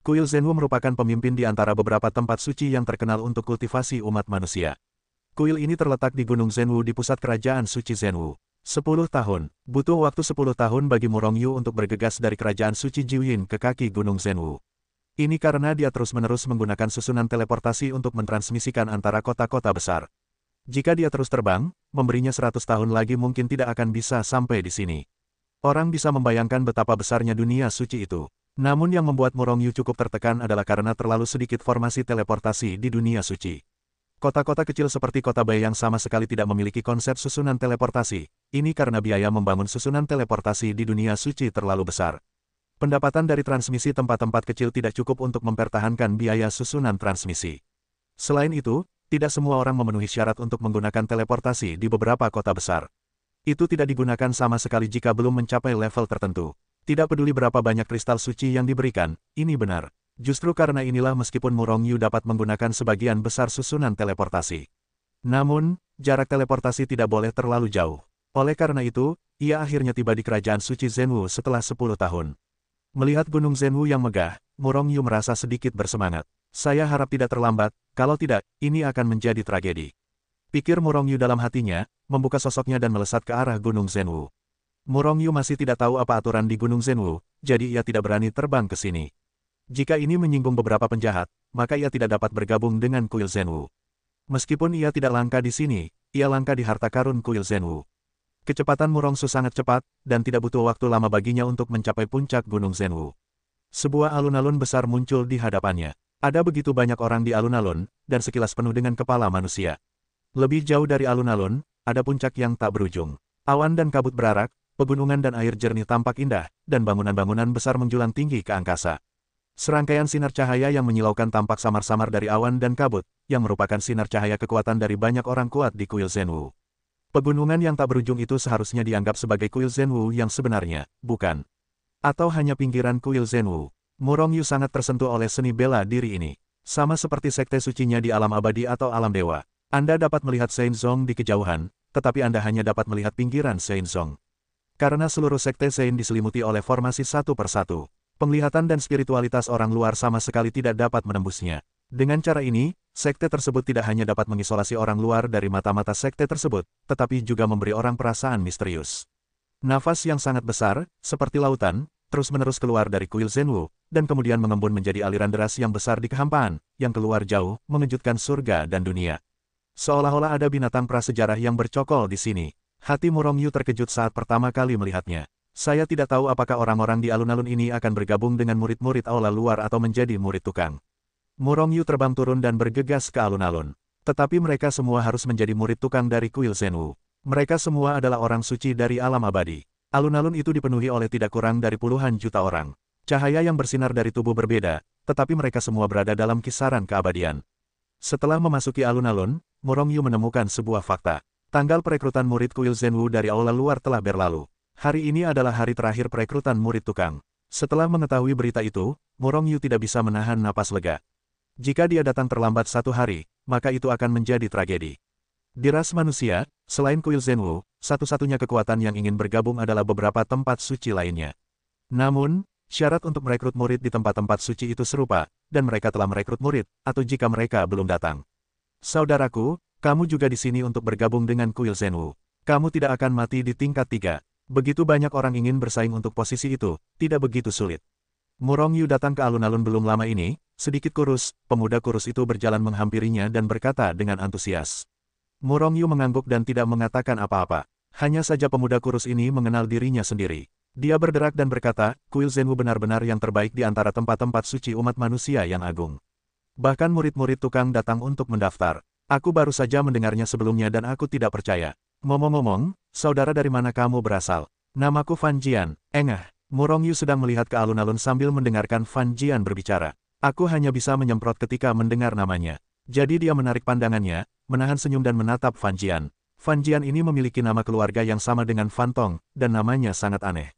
Kuil Zhenwu merupakan pemimpin di antara beberapa tempat suci yang terkenal untuk kultivasi umat manusia. Kuil ini terletak di Gunung Zhenwu di pusat kerajaan suci Zhenwu. 10 tahun. Butuh waktu 10 tahun bagi Murongyu untuk bergegas dari kerajaan suci Jiuyin ke kaki Gunung Zhenwu. Ini karena dia terus-menerus menggunakan susunan teleportasi untuk mentransmisikan antara kota-kota besar. Jika dia terus terbang, memberinya 100 tahun lagi mungkin tidak akan bisa sampai di sini. Orang bisa membayangkan betapa besarnya dunia suci itu. Namun yang membuat Murongyu cukup tertekan adalah karena terlalu sedikit formasi teleportasi di dunia suci. Kota-kota kecil seperti kota Bai yang sama sekali tidak memiliki konsep susunan teleportasi. Ini karena biaya membangun susunan teleportasi di dunia suci terlalu besar. Pendapatan dari transmisi tempat-tempat kecil tidak cukup untuk mempertahankan biaya susunan transmisi. Selain itu, tidak semua orang memenuhi syarat untuk menggunakan teleportasi di beberapa kota besar. Itu tidak digunakan sama sekali jika belum mencapai level tertentu. Tidak peduli berapa banyak kristal suci yang diberikan, ini benar. Justru karena inilah meskipun Murongyu dapat menggunakan sebagian besar susunan teleportasi. Namun, jarak teleportasi tidak boleh terlalu jauh. Oleh karena itu, ia akhirnya tiba di kerajaan suci Zhenwu setelah 10 tahun. Melihat gunung Zhenwu yang megah, Murongyu merasa sedikit bersemangat. Saya harap tidak terlambat, kalau tidak, ini akan menjadi tragedi. Pikir Murongyu dalam hatinya, membuka sosoknya dan melesat ke arah gunung Zhenwu. Murongyu masih tidak tahu apa aturan di Gunung Zhenwu, jadi ia tidak berani terbang ke sini. Jika ini menyinggung beberapa penjahat, maka ia tidak dapat bergabung dengan kuil Zhenwu. Meskipun ia tidak langka di sini, ia langka di harta karun kuil Zhenwu. Kecepatan Murongyu sangat cepat, dan tidak butuh waktu lama baginya untuk mencapai puncak Gunung Zhenwu. Sebuah alun-alun besar muncul di hadapannya. Ada begitu banyak orang di alun-alun, dan sekilas penuh dengan kepala manusia. Lebih jauh dari alun-alun, ada puncak yang tak berujung. Awan dan kabut berarak, pegunungan dan air jernih tampak indah, dan bangunan-bangunan besar menjulang tinggi ke angkasa. Serangkaian sinar cahaya yang menyilaukan tampak samar-samar dari awan dan kabut, yang merupakan sinar cahaya kekuatan dari banyak orang kuat di kuil Zhenwu. Pegunungan yang tak berujung itu seharusnya dianggap sebagai kuil Zhenwu yang sebenarnya, bukan? Atau hanya pinggiran kuil Zhenwu? Murongyu sangat tersentuh oleh seni bela diri ini. Sama seperti sekte sucinya di alam abadi atau alam dewa. Anda dapat melihat Shenzong di kejauhan, tetapi Anda hanya dapat melihat pinggiran Shenzong. Karena seluruh sekte Shen diselimuti oleh formasi satu persatu, penglihatan dan spiritualitas orang luar sama sekali tidak dapat menembusnya. Dengan cara ini, sekte tersebut tidak hanya dapat mengisolasi orang luar dari mata-mata sekte tersebut, tetapi juga memberi orang perasaan misterius. Nafas yang sangat besar, seperti lautan, terus-menerus keluar dari kuil Zhenwu, dan kemudian mengembun menjadi aliran deras yang besar di kehampaan, yang keluar jauh, mengejutkan surga dan dunia. Seolah-olah ada binatang prasejarah yang bercokol di sini. Hati Murongyu terkejut saat pertama kali melihatnya. Saya tidak tahu apakah orang-orang di alun-alun ini akan bergabung dengan murid-murid aula luar atau menjadi murid tukang. Murongyu terbang turun dan bergegas ke alun-alun. Tetapi mereka semua harus menjadi murid tukang dari kuil Zhenwu. Mereka semua adalah orang suci dari alam abadi. Alun-alun itu dipenuhi oleh tidak kurang dari puluhan juta orang. Cahaya yang bersinar dari tubuh berbeda, tetapi mereka semua berada dalam kisaran keabadian. Setelah memasuki alun-alun, Murongyu menemukan sebuah fakta. Tanggal perekrutan murid kuil Zhenwu dari aula luar telah berlalu. Hari ini adalah hari terakhir perekrutan murid tukang. Setelah mengetahui berita itu, Murongyu tidak bisa menahan napas lega. Jika dia datang terlambat 1 hari, maka itu akan menjadi tragedi. Di ras manusia, selain kuil Zhenwu, satu-satunya kekuatan yang ingin bergabung adalah beberapa tempat suci lainnya. Namun, syarat untuk merekrut murid di tempat-tempat suci itu serupa, dan mereka telah merekrut murid, atau jika mereka belum datang. Saudaraku, kamu juga di sini untuk bergabung dengan kuil Zhenwu. Kamu tidak akan mati di tingkat 3. Begitu banyak orang ingin bersaing untuk posisi itu, tidak begitu sulit. Murongyu datang ke alun-alun belum lama ini, sedikit kurus, pemuda kurus itu berjalan menghampirinya dan berkata dengan antusias. Murongyu mengangguk dan tidak mengatakan apa-apa. Hanya saja pemuda kurus ini mengenal dirinya sendiri. Dia berderak dan berkata, kuil Zhenwu benar-benar yang terbaik di antara tempat-tempat suci umat manusia yang agung. Bahkan murid-murid tukang datang untuk mendaftar. Aku baru saja mendengarnya sebelumnya dan aku tidak percaya. Ngomong-ngomong, saudara dari mana kamu berasal? Namaku Fan Jian. Engah. Murongyu sedang melihat ke alun-alun sambil mendengarkan Fan Jian berbicara. Aku hanya bisa menyemprot ketika mendengar namanya. Jadi dia menarik pandangannya, menahan senyum dan menatap Fan Jian. Fan Jian ini memiliki nama keluarga yang sama dengan Fan Tong, dan namanya sangat aneh.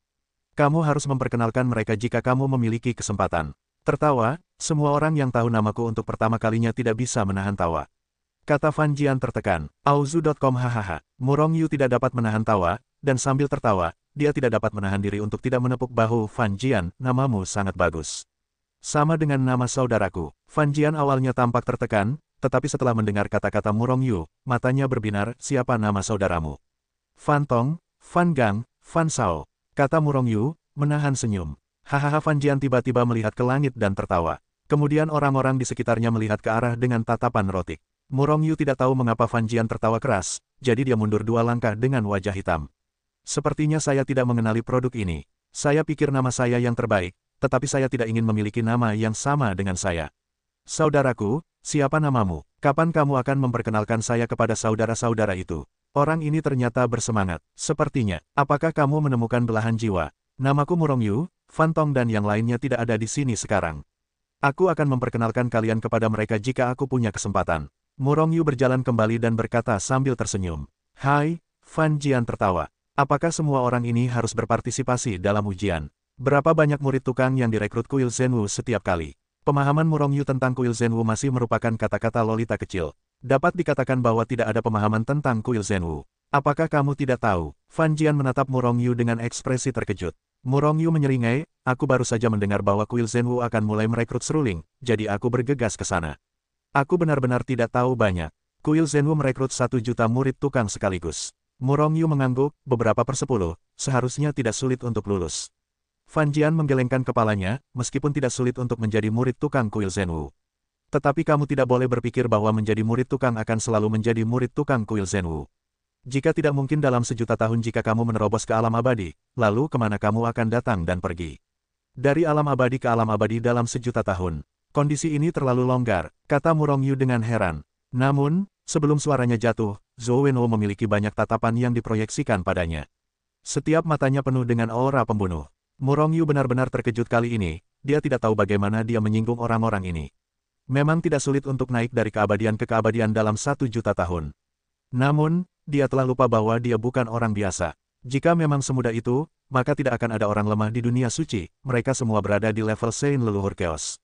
Kamu harus memperkenalkan mereka jika kamu memiliki kesempatan. Tertawa, semua orang yang tahu namaku untuk pertama kalinya tidak bisa menahan tawa. Kata Fan Jian tertekan. Auzu.com hahaha. Murongyu tidak dapat menahan tawa, dan sambil tertawa, dia tidak dapat menahan diri untuk tidak menepuk bahu Fan Jian, namamu sangat bagus. Sama dengan nama saudaraku. Fan Jian awalnya tampak tertekan, tetapi setelah mendengar kata-kata Murong Yu, matanya berbinar, siapa nama saudaramu? Fan Tong, Fan Gang, Fan Shao. Kata Murong Yu, menahan senyum. Hahaha, Fan Jian tiba-tiba melihat ke langit dan tertawa. Kemudian orang-orang di sekitarnya melihat ke arah dengan tatapan rotik. Murong Yu tidak tahu mengapa Fan Jian tertawa keras, jadi dia mundur 2 langkah dengan wajah hitam. Sepertinya saya tidak mengenali produk ini. Saya pikir nama saya yang terbaik, tetapi saya tidak ingin memiliki nama yang sama dengan saya. Saudaraku, siapa namamu? Kapan kamu akan memperkenalkan saya kepada saudara-saudara itu? Orang ini ternyata bersemangat. Sepertinya, apakah kamu menemukan belahan jiwa? Namaku Murong Yu, Fan Tong dan yang lainnya tidak ada di sini sekarang. Aku akan memperkenalkan kalian kepada mereka jika aku punya kesempatan. Murong Yu berjalan kembali dan berkata sambil tersenyum. Hai, Fan Jian tertawa. Apakah semua orang ini harus berpartisipasi dalam ujian? Berapa banyak murid tukang yang direkrut kuil Zhenwu setiap kali? Pemahaman Murong Yu tentang kuil Zhenwu masih merupakan kata-kata lolita kecil. Dapat dikatakan bahwa tidak ada pemahaman tentang kuil Zhenwu. Apakah kamu tidak tahu? Fan Jian menatap Murong Yu dengan ekspresi terkejut. Murong Yu menyeringai, aku baru saja mendengar bahwa kuil Zhenwu akan mulai merekrut seruling, jadi aku bergegas ke sana. Aku benar-benar tidak tahu banyak. Kuil Zhenwu merekrut 1 juta murid tukang sekaligus. Murong Yu mengangguk, beberapa per 10, seharusnya tidak sulit untuk lulus. Fan Jian menggelengkan kepalanya, meskipun tidak sulit untuk menjadi murid tukang kuil Zhenwu. Tetapi kamu tidak boleh berpikir bahwa menjadi murid tukang akan selalu menjadi murid tukang kuil Zhenwu. Jika tidak mungkin dalam sejuta tahun jika kamu menerobos ke alam abadi, lalu kemana kamu akan datang dan pergi? Dari alam abadi ke alam abadi dalam sejuta tahun. Kondisi ini terlalu longgar, kata Murong Yu dengan heran. Namun, sebelum suaranya jatuh, Zhou Wenwo memiliki banyak tatapan yang diproyeksikan padanya. Setiap matanya penuh dengan aura pembunuh. Murong Yu benar-benar terkejut kali ini, dia tidak tahu bagaimana dia menyinggung orang-orang ini. Memang tidak sulit untuk naik dari keabadian ke keabadian dalam 1 juta tahun. Namun, dia telah lupa bahwa dia bukan orang biasa. Jika memang semudah itu, maka tidak akan ada orang lemah di dunia suci, mereka semua berada di level Sein leluhur Chaos.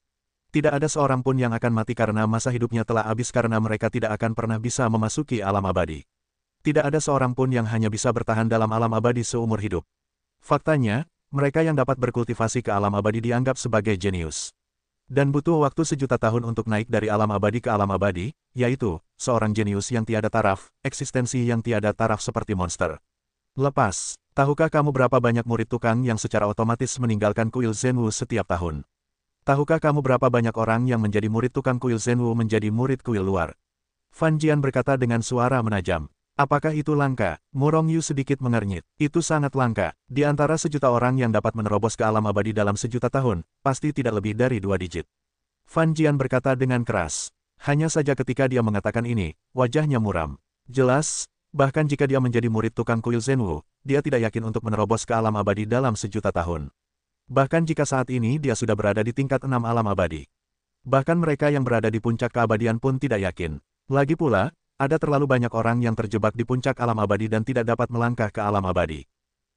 Tidak ada seorang pun yang akan mati karena masa hidupnya telah habis karena mereka tidak akan pernah bisa memasuki alam abadi. Tidak ada seorang pun yang hanya bisa bertahan dalam alam abadi seumur hidup. Faktanya, mereka yang dapat berkultivasi ke alam abadi dianggap sebagai jenius. Dan butuh waktu 1 juta tahun untuk naik dari alam abadi ke alam abadi, yaitu, seorang jenius yang tiada taraf, eksistensi yang tiada taraf seperti monster. Lepas, tahukah kamu berapa banyak murid tukang yang secara otomatis meninggalkan kuil Zhenwu setiap tahun? Tahukah kamu berapa banyak orang yang menjadi murid tukang kuil Zhenwu menjadi murid kuil luar? Fan Jian berkata dengan suara menajam. Apakah itu langka? Murong Yu sedikit mengernyit. Itu sangat langka. Di antara 1 juta orang yang dapat menerobos ke alam abadi dalam 1 juta tahun, pasti tidak lebih dari 2 digit. Fan Jian berkata dengan keras. Hanya saja ketika dia mengatakan ini, wajahnya muram. Jelas, bahkan jika dia menjadi murid tukang kuil Zhenwu, dia tidak yakin untuk menerobos ke alam abadi dalam 1 juta tahun. Bahkan jika saat ini dia sudah berada di tingkat 6 alam abadi. Bahkan mereka yang berada di puncak keabadian pun tidak yakin. Lagi pula, ada terlalu banyak orang yang terjebak di puncak alam abadi dan tidak dapat melangkah ke alam abadi.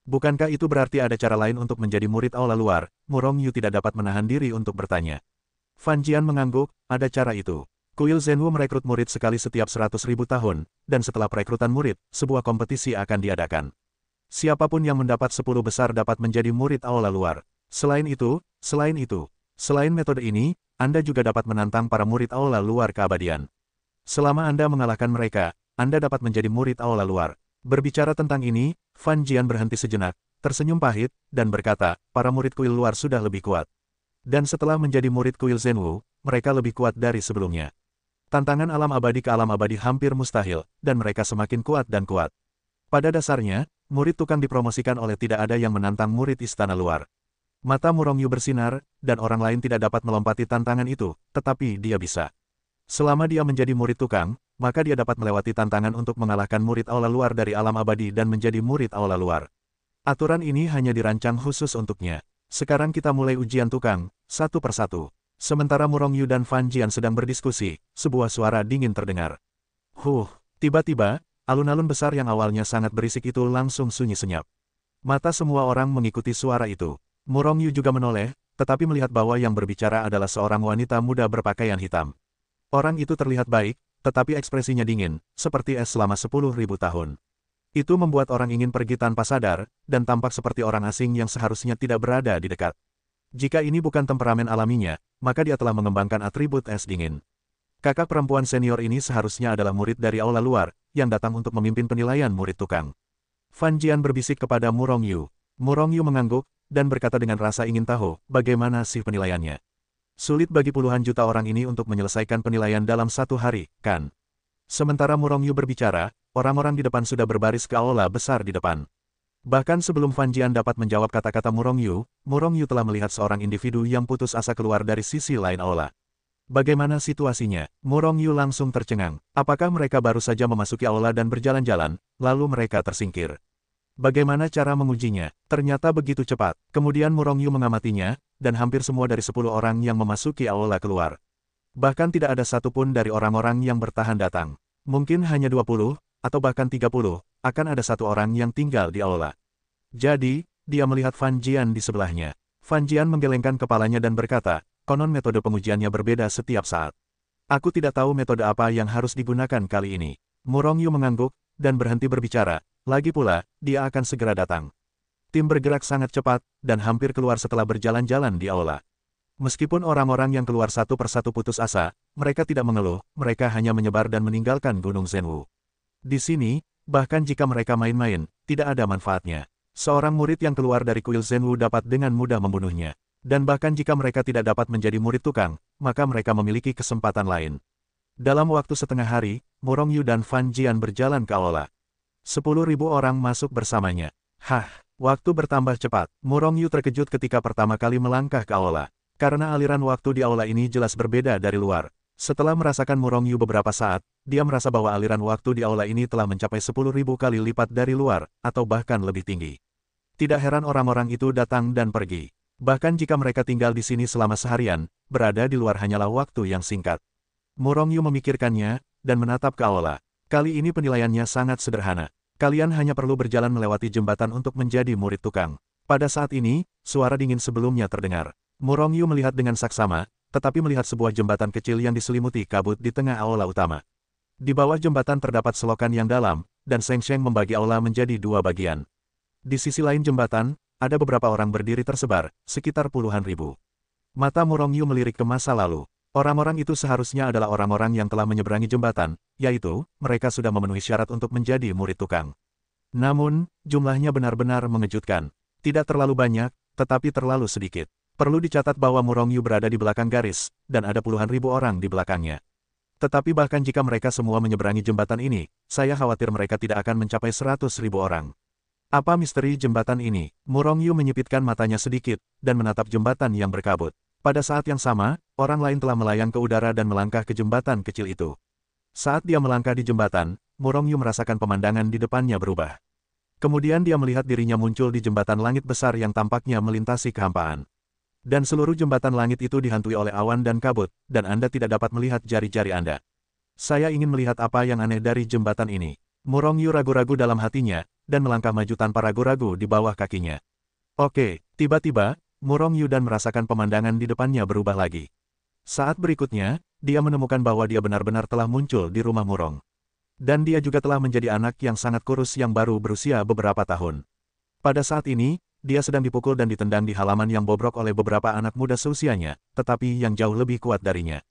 Bukankah itu berarti ada cara lain untuk menjadi murid aula luar? Murong Yu tidak dapat menahan diri untuk bertanya. Fan Jian mengangguk, ada cara itu. Kuil Zhenwu merekrut murid sekali setiap 100.000 tahun, dan setelah perekrutan murid, sebuah kompetisi akan diadakan. Siapapun yang mendapat 10 besar dapat menjadi murid aula luar. Selain selain metode ini, Anda juga dapat menantang para murid aula luar keabadian. Selama Anda mengalahkan mereka, Anda dapat menjadi murid aula luar. Berbicara tentang ini, Fan Jian berhenti sejenak, tersenyum pahit, dan berkata, para murid kuil luar sudah lebih kuat. Dan setelah menjadi murid kuil Zhenwu, mereka lebih kuat dari sebelumnya. Tantangan alam abadi ke alam abadi hampir mustahil, dan mereka semakin kuat dan kuat. Pada dasarnya, murid tukang dipromosikan oleh tidak ada yang menantang murid istana luar. Mata Murong Yu bersinar, dan orang lain tidak dapat melompati tantangan itu, tetapi dia bisa. Selama dia menjadi murid tukang, maka dia dapat melewati tantangan untuk mengalahkan murid aula luar dari alam abadi dan menjadi murid aula luar. Aturan ini hanya dirancang khusus untuknya. Sekarang kita mulai ujian tukang, satu persatu. Sementara Murong Yu dan Fan Jian sedang berdiskusi, sebuah suara dingin terdengar. Tiba-tiba, alun-alun besar yang awalnya sangat berisik itu langsung sunyi senyap. Mata semua orang mengikuti suara itu. Murong Yu juga menoleh, tetapi melihat bahwa yang berbicara adalah seorang wanita muda berpakaian hitam. Orang itu terlihat baik, tetapi ekspresinya dingin, seperti es selama 10.000 tahun. Itu membuat orang ingin pergi tanpa sadar, dan tampak seperti orang asing yang seharusnya tidak berada di dekat. Jika ini bukan temperamen alaminya, maka dia telah mengembangkan atribut es dingin. Kakak perempuan senior ini seharusnya adalah murid dari aula luar, yang datang untuk memimpin penilaian murid tukang. Fan Jian berbisik kepada Murong Yu. Murong Yu mengangguk, dan berkata dengan rasa ingin tahu, bagaimana sih penilaiannya. Sulit bagi puluhan juta orang ini untuk menyelesaikan penilaian dalam satu hari, kan? Sementara Murong Yu berbicara, orang-orang di depan sudah berbaris ke aula besar di depan. Bahkan sebelum Fan Jian dapat menjawab kata-kata Murong Yu telah melihat seorang individu yang putus asa keluar dari sisi lain aula. Bagaimana situasinya? Murong Yu langsung tercengang. Apakah mereka baru saja memasuki aula dan berjalan-jalan, lalu mereka tersingkir? Bagaimana cara mengujinya? Ternyata begitu cepat. Kemudian Murong Yu mengamatinya, dan hampir semua dari 10 orang yang memasuki aula keluar. Bahkan tidak ada satupun dari orang-orang yang bertahan datang. Mungkin hanya 20, atau bahkan 30, akan ada satu orang yang tinggal di aula. Jadi, dia melihat Fan Jian di sebelahnya. Fan Jian menggelengkan kepalanya dan berkata, konon metode pengujiannya berbeda setiap saat. Aku tidak tahu metode apa yang harus digunakan kali ini. Murong Yu mengangguk, dan berhenti berbicara. Lagi pula, dia akan segera datang. Tim bergerak sangat cepat, dan hampir keluar setelah berjalan-jalan di aula. Meskipun orang-orang yang keluar satu persatu putus asa, mereka tidak mengeluh, mereka hanya menyebar dan meninggalkan Gunung Zhenwu. Di sini, bahkan jika mereka main-main, tidak ada manfaatnya. Seorang murid yang keluar dari kuil Zhenwu dapat dengan mudah membunuhnya. Dan bahkan jika mereka tidak dapat menjadi murid tukang, maka mereka memiliki kesempatan lain. Dalam waktu setengah hari, Murong Yu dan Fan Jian berjalan ke aula. 10.000 orang masuk bersamanya. Waktu bertambah cepat. Murong Yu terkejut ketika pertama kali melangkah ke aula. Karena aliran waktu di aula ini jelas berbeda dari luar. Setelah merasakan Murong Yu beberapa saat, dia merasa bahwa aliran waktu di aula ini telah mencapai 10.000 kali lipat dari luar, atau bahkan lebih tinggi. Tidak heran orang-orang itu datang dan pergi. Bahkan jika mereka tinggal di sini selama seharian, berada di luar hanyalah waktu yang singkat. Murong Yu memikirkannya, dan menatap ke aula. Kali ini penilaiannya sangat sederhana. Kalian hanya perlu berjalan melewati jembatan untuk menjadi murid tukang. Pada saat ini, suara dingin sebelumnya terdengar. Murong Yu melihat dengan saksama, tetapi melihat sebuah jembatan kecil yang diselimuti kabut di tengah aula utama. Di bawah jembatan terdapat selokan yang dalam, dan Seng Sheng membagi aula menjadi dua bagian. Di sisi lain jembatan, ada beberapa orang berdiri tersebar, sekitar puluhan ribu. Mata Murong Yu melirik ke masa lalu. Orang-orang itu seharusnya adalah orang-orang yang telah menyeberangi jembatan, yaitu, mereka sudah memenuhi syarat untuk menjadi murid tukang. Namun, jumlahnya benar-benar mengejutkan. Tidak terlalu banyak, tetapi terlalu sedikit. Perlu dicatat bahwa Murong Yu berada di belakang garis, dan ada puluhan ribu orang di belakangnya. Tetapi bahkan jika mereka semua menyeberangi jembatan ini, saya khawatir mereka tidak akan mencapai 100.000 orang. Apa misteri jembatan ini? Murong Yu menyipitkan matanya sedikit, dan menatap jembatan yang berkabut. Pada saat yang sama, orang lain telah melayang ke udara dan melangkah ke jembatan kecil itu. Saat dia melangkah di jembatan, Murong Yu merasakan pemandangan di depannya berubah. Kemudian dia melihat dirinya muncul di jembatan langit besar yang tampaknya melintasi kehampaan. Dan seluruh jembatan langit itu dihantui oleh awan dan kabut, dan Anda tidak dapat melihat jari-jari Anda. Saya ingin melihat apa yang aneh dari jembatan ini. Murong Yu ragu-ragu dalam hatinya, dan melangkah maju tanpa ragu-ragu di bawah kakinya. Oke, tiba-tiba, Murong Yu dan merasakan pemandangan di depannya berubah lagi. Saat berikutnya, dia menemukan bahwa dia benar-benar telah muncul di rumah Murong. Dan dia juga telah menjadi anak yang sangat kurus yang baru berusia beberapa tahun. Pada saat ini, dia sedang dipukul dan ditendang di halaman yang bobrok oleh beberapa anak muda seusianya, tetapi yang jauh lebih kuat darinya.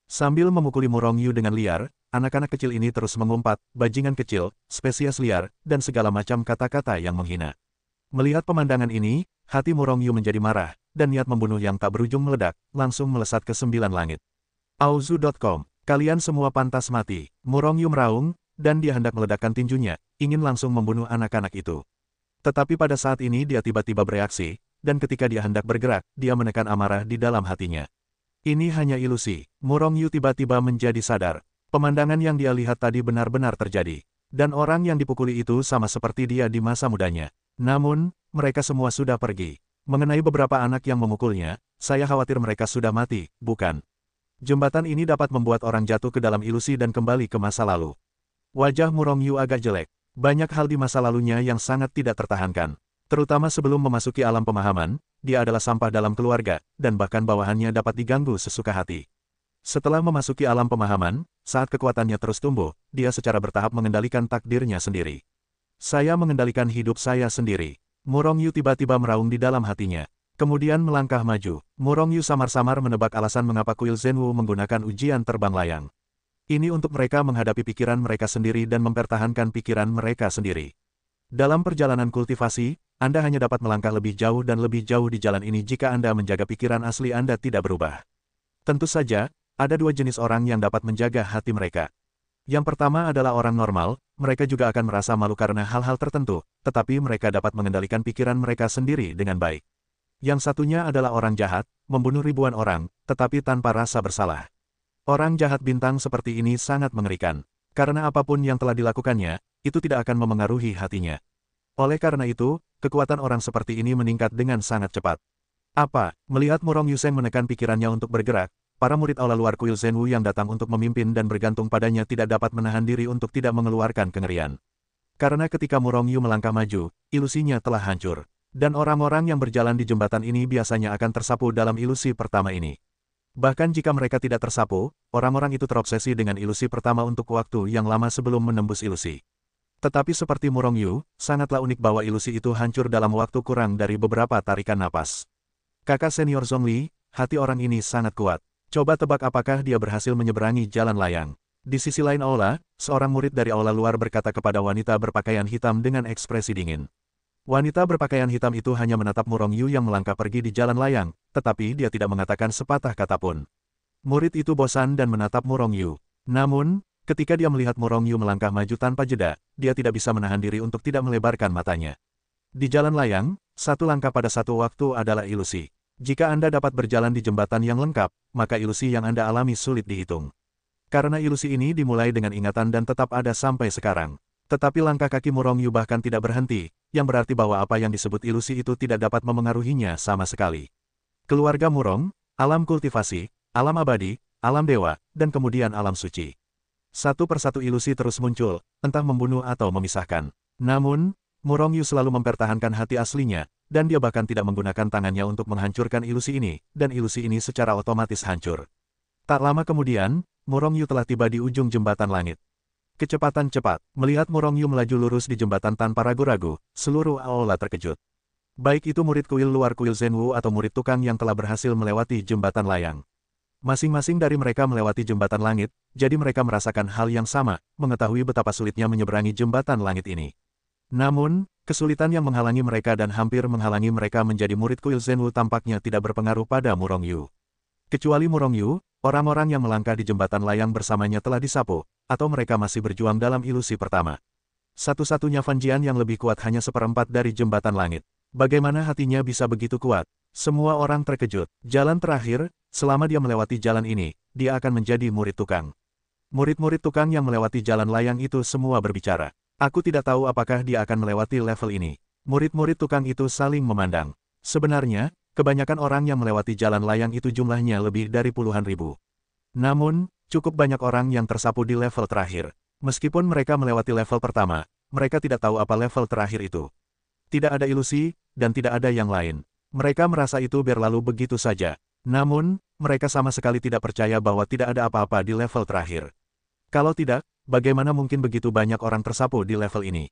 Sambil memukuli Murong Yu dengan liar, anak-anak kecil ini terus mengumpat, bajingan kecil, spesies liar, dan segala macam kata-kata yang menghina. Melihat pemandangan ini, hati Murong Yu menjadi marah, dan niat membunuh yang tak berujung meledak, langsung melesat ke 9 langit. Auzu.com, kalian semua pantas mati. Murong Yu meraung, dan dia hendak meledakkan tinjunya, ingin langsung membunuh anak-anak itu. Tetapi pada saat ini dia tiba-tiba bereaksi, dan ketika dia hendak bergerak, dia menekan amarah di dalam hatinya. Ini hanya ilusi. Murong Yu tiba-tiba menjadi sadar. Pemandangan yang dia lihat tadi benar-benar terjadi. Dan orang yang dipukuli itu sama seperti dia di masa mudanya. Namun, mereka semua sudah pergi. Mengenai beberapa anak yang memukulnya, saya khawatir mereka sudah mati, bukan? Jembatan ini dapat membuat orang jatuh ke dalam ilusi dan kembali ke masa lalu. Wajah Murong Yu agak jelek. Banyak hal di masa lalunya yang sangat tidak tertahankan. Terutama sebelum memasuki alam pemahaman, dia adalah sampah dalam keluarga, dan bahkan bawahannya dapat diganggu sesuka hati. Setelah memasuki alam pemahaman, saat kekuatannya terus tumbuh, dia secara bertahap mengendalikan takdirnya sendiri. Saya mengendalikan hidup saya sendiri. Murong Yu tiba-tiba meraung di dalam hatinya. Kemudian melangkah maju. Murong Yu samar-samar menebak alasan mengapa kuil Zhenwu menggunakan ujian terbang layang. Ini untuk mereka menghadapi pikiran mereka sendiri dan mempertahankan pikiran mereka sendiri. Dalam perjalanan kultivasi, Anda hanya dapat melangkah lebih jauh dan lebih jauh di jalan ini jika Anda menjaga pikiran asli Anda tidak berubah. Tentu saja, ada dua jenis orang yang dapat menjaga hati mereka. Yang pertama adalah orang normal, mereka juga akan merasa malu karena hal-hal tertentu, tetapi mereka dapat mengendalikan pikiran mereka sendiri dengan baik. Yang satunya adalah orang jahat, membunuh ribuan orang, tetapi tanpa rasa bersalah. Orang jahat bintang seperti ini sangat mengerikan. Karena apapun yang telah dilakukannya, itu tidak akan memengaruhi hatinya. Oleh karena itu, kekuatan orang seperti ini meningkat dengan sangat cepat. Apa? Melihat Murong Yuseng menekan pikirannya untuk bergerak, para murid aula luar kuil Zhenwu yang datang untuk memimpin dan bergantung padanya tidak dapat menahan diri untuk tidak mengeluarkan kengerian. Karena ketika Murong Yu melangkah maju, ilusinya telah hancur. Dan orang-orang yang berjalan di jembatan ini biasanya akan tersapu dalam ilusi pertama ini. Bahkan jika mereka tidak tersapu, orang-orang itu terobsesi dengan ilusi pertama untuk waktu yang lama sebelum menembus ilusi. Tetapi seperti Murong Yu, sangatlah unik bahwa ilusi itu hancur dalam waktu kurang dari beberapa tarikan napas. Kakak senior Zhongli, hati orang ini sangat kuat. Coba tebak apakah dia berhasil menyeberangi jalan layang. Di sisi lain aula, seorang murid dari aula luar berkata kepada wanita berpakaian hitam dengan ekspresi dingin. Wanita berpakaian hitam itu hanya menatap Murong Yu yang melangkah pergi di jalan layang, tetapi dia tidak mengatakan sepatah kata pun. Murid itu bosan dan menatap Murong Yu. Namun, ketika dia melihat Murong Yu melangkah maju tanpa jeda, dia tidak bisa menahan diri untuk tidak melebarkan matanya. Di jalan layang, satu langkah pada satu waktu adalah ilusi. Jika Anda dapat berjalan di jembatan yang lengkap, maka ilusi yang Anda alami sulit dihitung. Karena ilusi ini dimulai dengan ingatan dan tetap ada sampai sekarang. Tetapi langkah kaki Murong Yu bahkan tidak berhenti, yang berarti bahwa apa yang disebut ilusi itu tidak dapat memengaruhinya sama sekali. Keluarga Murong, alam kultivasi, alam abadi, alam dewa, dan kemudian alam suci. Satu persatu ilusi terus muncul, entah membunuh atau memisahkan. Namun, Murong Yu selalu mempertahankan hati aslinya, dan dia bahkan tidak menggunakan tangannya untuk menghancurkan ilusi ini, dan ilusi ini secara otomatis hancur. Tak lama kemudian, Murong Yu telah tiba di ujung jembatan langit. Kecepatan cepat, melihat Murong Yu melaju lurus di jembatan tanpa ragu-ragu, seluruh aula terkejut. Baik itu murid kuil luar kuil Zhenwu atau murid tukang yang telah berhasil melewati jembatan layang. Masing-masing dari mereka melewati jembatan langit, jadi mereka merasakan hal yang sama, mengetahui betapa sulitnya menyeberangi jembatan langit ini. Namun, kesulitan yang menghalangi mereka dan hampir menghalangi mereka menjadi murid kuil Zhenwu tampaknya tidak berpengaruh pada Murong Yu. Kecuali Murong Yu, orang-orang yang melangkah di jembatan layang bersamanya telah disapu, atau mereka masih berjuang dalam ilusi pertama. Satu-satunya Fan Jian yang lebih kuat hanya seperempat dari jembatan langit. Bagaimana hatinya bisa begitu kuat? Semua orang terkejut. Jalan terakhir, selama dia melewati jalan ini, dia akan menjadi murid tukang. Murid-murid tukang yang melewati jalan layang itu semua berbicara. Aku tidak tahu apakah dia akan melewati level ini. Murid-murid tukang itu saling memandang. Sebenarnya, kebanyakan orang yang melewati jalan layang itu jumlahnya lebih dari puluhan ribu. Namun, cukup banyak orang yang tersapu di level terakhir. Meskipun mereka melewati level pertama, mereka tidak tahu apa level terakhir itu. Tidak ada ilusi, dan tidak ada yang lain. Mereka merasa itu berlalu begitu saja. Namun, mereka sama sekali tidak percaya bahwa tidak ada apa-apa di level terakhir. Kalau tidak, bagaimana mungkin begitu banyak orang tersapu di level ini?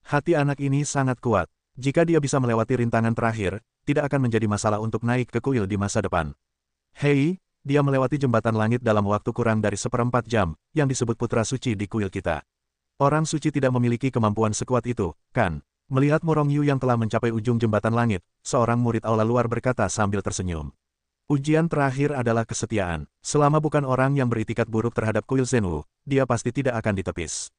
Hati anak ini sangat kuat. Jika dia bisa melewati rintangan terakhir, tidak akan menjadi masalah untuk naik ke kuil di masa depan. Hei! Dia melewati jembatan langit dalam waktu kurang dari 1/4 jam, yang disebut putra suci di kuil kita. Orang suci tidak memiliki kemampuan sekuat itu, kan? Melihat Murong Yu yang telah mencapai ujung jembatan langit, seorang murid aula luar berkata sambil tersenyum. Ujian terakhir adalah kesetiaan. Selama bukan orang yang beritikat buruk terhadap kuil Zhenwu, dia pasti tidak akan ditepis.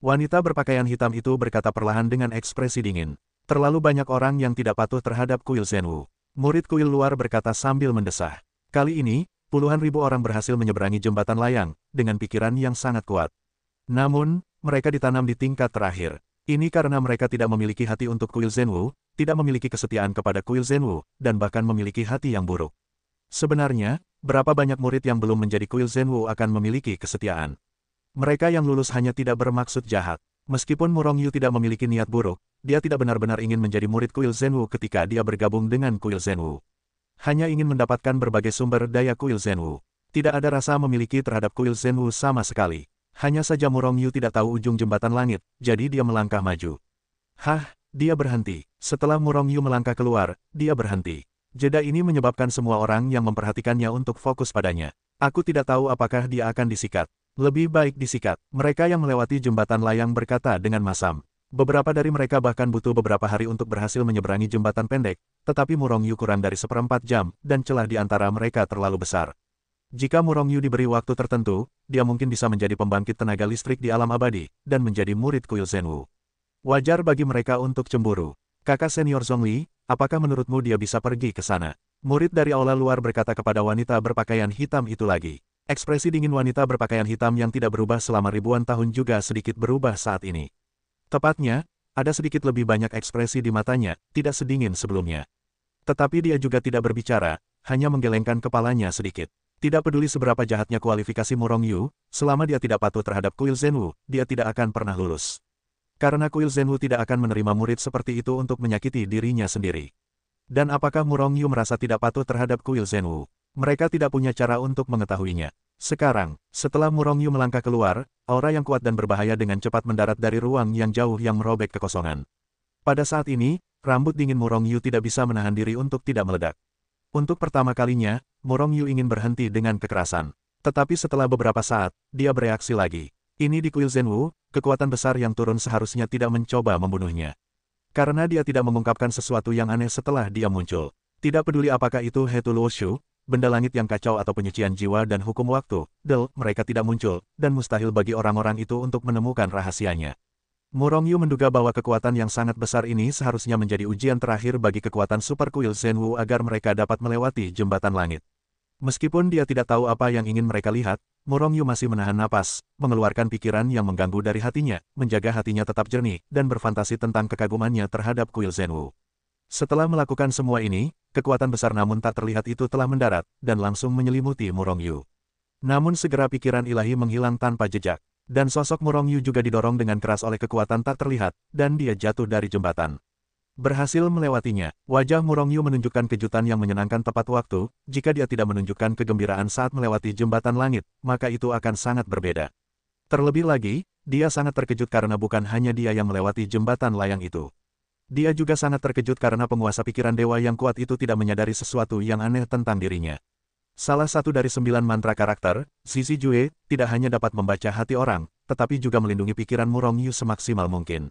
Wanita berpakaian hitam itu berkata perlahan dengan ekspresi dingin. Terlalu banyak orang yang tidak patuh terhadap kuil Zhenwu. Murid kuil luar berkata sambil mendesah. Kali ini, puluhan ribu orang berhasil menyeberangi jembatan layang, dengan pikiran yang sangat kuat. Namun, mereka ditanam di tingkat terakhir. Ini karena mereka tidak memiliki hati untuk kuil Zhenwu, tidak memiliki kesetiaan kepada kuil Zhenwu, dan bahkan memiliki hati yang buruk. Sebenarnya, berapa banyak murid yang belum menjadi kuil Zhenwu akan memiliki kesetiaan? Mereka yang lulus hanya tidak bermaksud jahat. Meskipun Murong Yu tidak memiliki niat buruk, dia tidak benar-benar ingin menjadi murid kuil Zhenwu ketika dia bergabung dengan kuil Zhenwu. Hanya ingin mendapatkan berbagai sumber daya kuil Zhenwu. Tidak ada rasa memiliki terhadap kuil Zhenwu sama sekali. Hanya saja Murong Yu tidak tahu ujung jembatan langit, jadi dia melangkah maju. Hah, dia berhenti. Setelah Murong Yu melangkah keluar, dia berhenti. Jeda ini menyebabkan semua orang yang memperhatikannya untuk fokus padanya. Aku tidak tahu apakah dia akan disikat. Lebih baik disikat. Mereka yang melewati jembatan layang berkata dengan masam. Beberapa dari mereka bahkan butuh beberapa hari untuk berhasil menyeberangi jembatan pendek, tetapi Murongyu kurang dari seperempat jam, dan celah di antara mereka terlalu besar. Jika Murongyu diberi waktu tertentu, dia mungkin bisa menjadi pembangkit tenaga listrik di alam abadi, dan menjadi murid kuil Zenwu. Wajar bagi mereka untuk cemburu. Kakak senior Zhongli, apakah menurutmu dia bisa pergi ke sana? Murid dari aula luar berkata kepada wanita berpakaian hitam itu lagi. Ekspresi dingin wanita berpakaian hitam yang tidak berubah selama ribuan tahun juga sedikit berubah saat ini. Tepatnya, ada sedikit lebih banyak ekspresi di matanya, tidak sedingin sebelumnya. Tetapi dia juga tidak berbicara, hanya menggelengkan kepalanya sedikit. Tidak peduli seberapa jahatnya kualifikasi Murongyu, selama dia tidak patuh terhadap kuil Zenwu, dia tidak akan pernah lulus. Karena kuil Zenwu tidak akan menerima murid seperti itu untuk menyakiti dirinya sendiri. Dan apakah Murongyu merasa tidak patuh terhadap kuil Zenwu? Mereka tidak punya cara untuk mengetahuinya. Sekarang, setelah Murongyu melangkah keluar, aura yang kuat dan berbahaya dengan cepat mendarat dari ruang yang jauh yang merobek kekosongan. Pada saat ini, rambut dingin Murongyu tidak bisa menahan diri untuk tidak meledak. Untuk pertama kalinya, Murongyu ingin berhenti dengan kekerasan. Tetapi setelah beberapa saat, dia bereaksi lagi. Ini di kuil Zenwu, kekuatan besar yang turun seharusnya tidak mencoba membunuhnya. Karena dia tidak mengungkapkan sesuatu yang aneh setelah dia muncul. Tidak peduli apakah itu Hetu Luoshu, benda langit yang kacau atau penyucian jiwa dan hukum waktu, mereka tidak muncul, dan mustahil bagi orang-orang itu untuk menemukan rahasianya. Murongyu menduga bahwa kekuatan yang sangat besar ini seharusnya menjadi ujian terakhir bagi kekuatan super kuil Zenwu agar mereka dapat melewati jembatan langit. Meskipun dia tidak tahu apa yang ingin mereka lihat, Murongyu masih menahan napas, mengeluarkan pikiran yang mengganggu dari hatinya, menjaga hatinya tetap jernih, dan berfantasi tentang kekagumannya terhadap kuil Zenwu. Setelah melakukan semua ini, kekuatan besar namun tak terlihat itu telah mendarat, dan langsung menyelimuti Murongyu. Namun segera pikiran ilahi menghilang tanpa jejak. Dan sosok Murongyu juga didorong dengan keras oleh kekuatan tak terlihat, dan dia jatuh dari jembatan. Berhasil melewatinya, wajah Murongyu menunjukkan kejutan yang menyenangkan tepat waktu. Jika dia tidak menunjukkan kegembiraan saat melewati jembatan langit, maka itu akan sangat berbeda. Terlebih lagi, dia sangat terkejut karena bukan hanya dia yang melewati jembatan layang itu. Dia juga sangat terkejut karena penguasa pikiran dewa yang kuat itu tidak menyadari sesuatu yang aneh tentang dirinya. Salah satu dari 9 mantra karakter, Zizi Jue, tidak hanya dapat membaca hati orang, tetapi juga melindungi pikiran Murongyu semaksimal mungkin.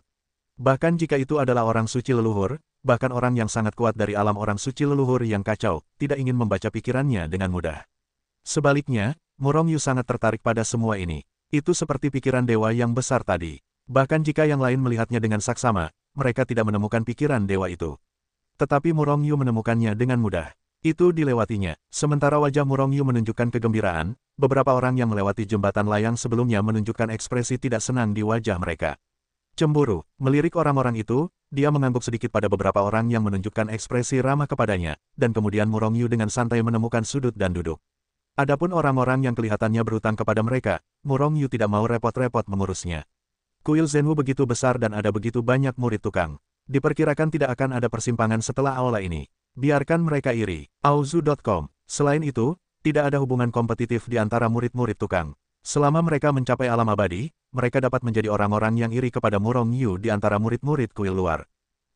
Bahkan jika itu adalah orang suci leluhur, bahkan orang yang sangat kuat dari alam orang suci leluhur yang kacau, tidak ingin membaca pikirannya dengan mudah. Sebaliknya, Murongyu sangat tertarik pada semua ini. Itu seperti pikiran dewa yang besar tadi. Bahkan jika yang lain melihatnya dengan saksama, mereka tidak menemukan pikiran dewa itu. Tetapi Murongyu menemukannya dengan mudah. Itu dilewatinya. Sementara wajah Murongyu menunjukkan kegembiraan, beberapa orang yang melewati jembatan layang sebelumnya menunjukkan ekspresi tidak senang di wajah mereka. Cemburu, melirik orang-orang itu, dia mengangguk sedikit pada beberapa orang yang menunjukkan ekspresi ramah kepadanya, dan kemudian Murongyu dengan santai menemukan sudut dan duduk. Adapun orang-orang yang kelihatannya berhutang kepada mereka, Murongyu tidak mau repot-repot mengurusnya. Kuil Zenwu begitu besar dan ada begitu banyak murid tukang. Diperkirakan tidak akan ada persimpangan setelah aula ini. Biarkan mereka iri. Auzu.com. Selain itu, tidak ada hubungan kompetitif di antara murid-murid tukang. Selama mereka mencapai alam abadi, mereka dapat menjadi orang-orang yang iri kepada Murongyu di antara murid-murid kuil luar.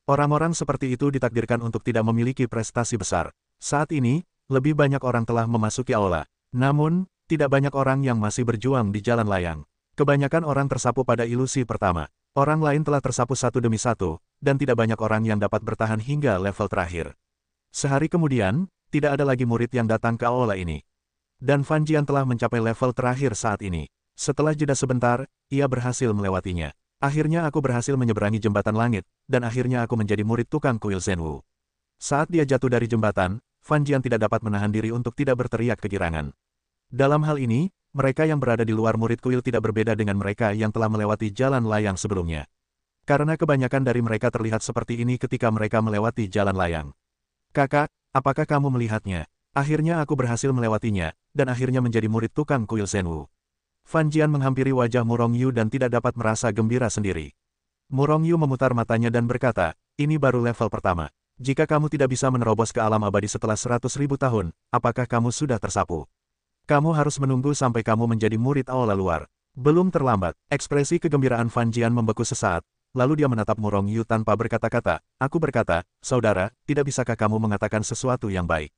Orang-orang seperti itu ditakdirkan untuk tidak memiliki prestasi besar. Saat ini, lebih banyak orang telah memasuki aula. Namun, tidak banyak orang yang masih berjuang di jalan layang. Kebanyakan orang tersapu pada ilusi pertama. Orang lain telah tersapu satu demi satu, dan tidak banyak orang yang dapat bertahan hingga level terakhir. Sehari kemudian, tidak ada lagi murid yang datang ke aula ini. Dan Fan Jian telah mencapai level terakhir saat ini. Setelah jeda sebentar, ia berhasil melewatinya. Akhirnya aku berhasil menyeberangi jembatan langit, dan akhirnya aku menjadi murid tukang kuil Zenwu. Saat dia jatuh dari jembatan, Fan Jian tidak dapat menahan diri untuk tidak berteriak kegirangan. Dalam hal ini, mereka yang berada di luar murid kuil tidak berbeda dengan mereka yang telah melewati jalan layang sebelumnya. Karena kebanyakan dari mereka terlihat seperti ini ketika mereka melewati jalan layang. Kakak, apakah kamu melihatnya? Akhirnya aku berhasil melewatinya, dan akhirnya menjadi murid tukang kuil Zenwu. Fan Jian menghampiri wajah Murongyu dan tidak dapat merasa gembira sendiri. Murongyu memutar matanya dan berkata, ini baru level pertama. Jika kamu tidak bisa menerobos ke alam abadi setelah 100.000 tahun, apakah kamu sudah tersapu? Kamu harus menunggu sampai kamu menjadi murid aula luar. Belum terlambat. Ekspresi kegembiraan Fan Jian membeku sesaat, lalu dia menatap Murong Yu tanpa berkata-kata. Aku berkata, saudara, tidak bisakah kamu mengatakan sesuatu yang baik?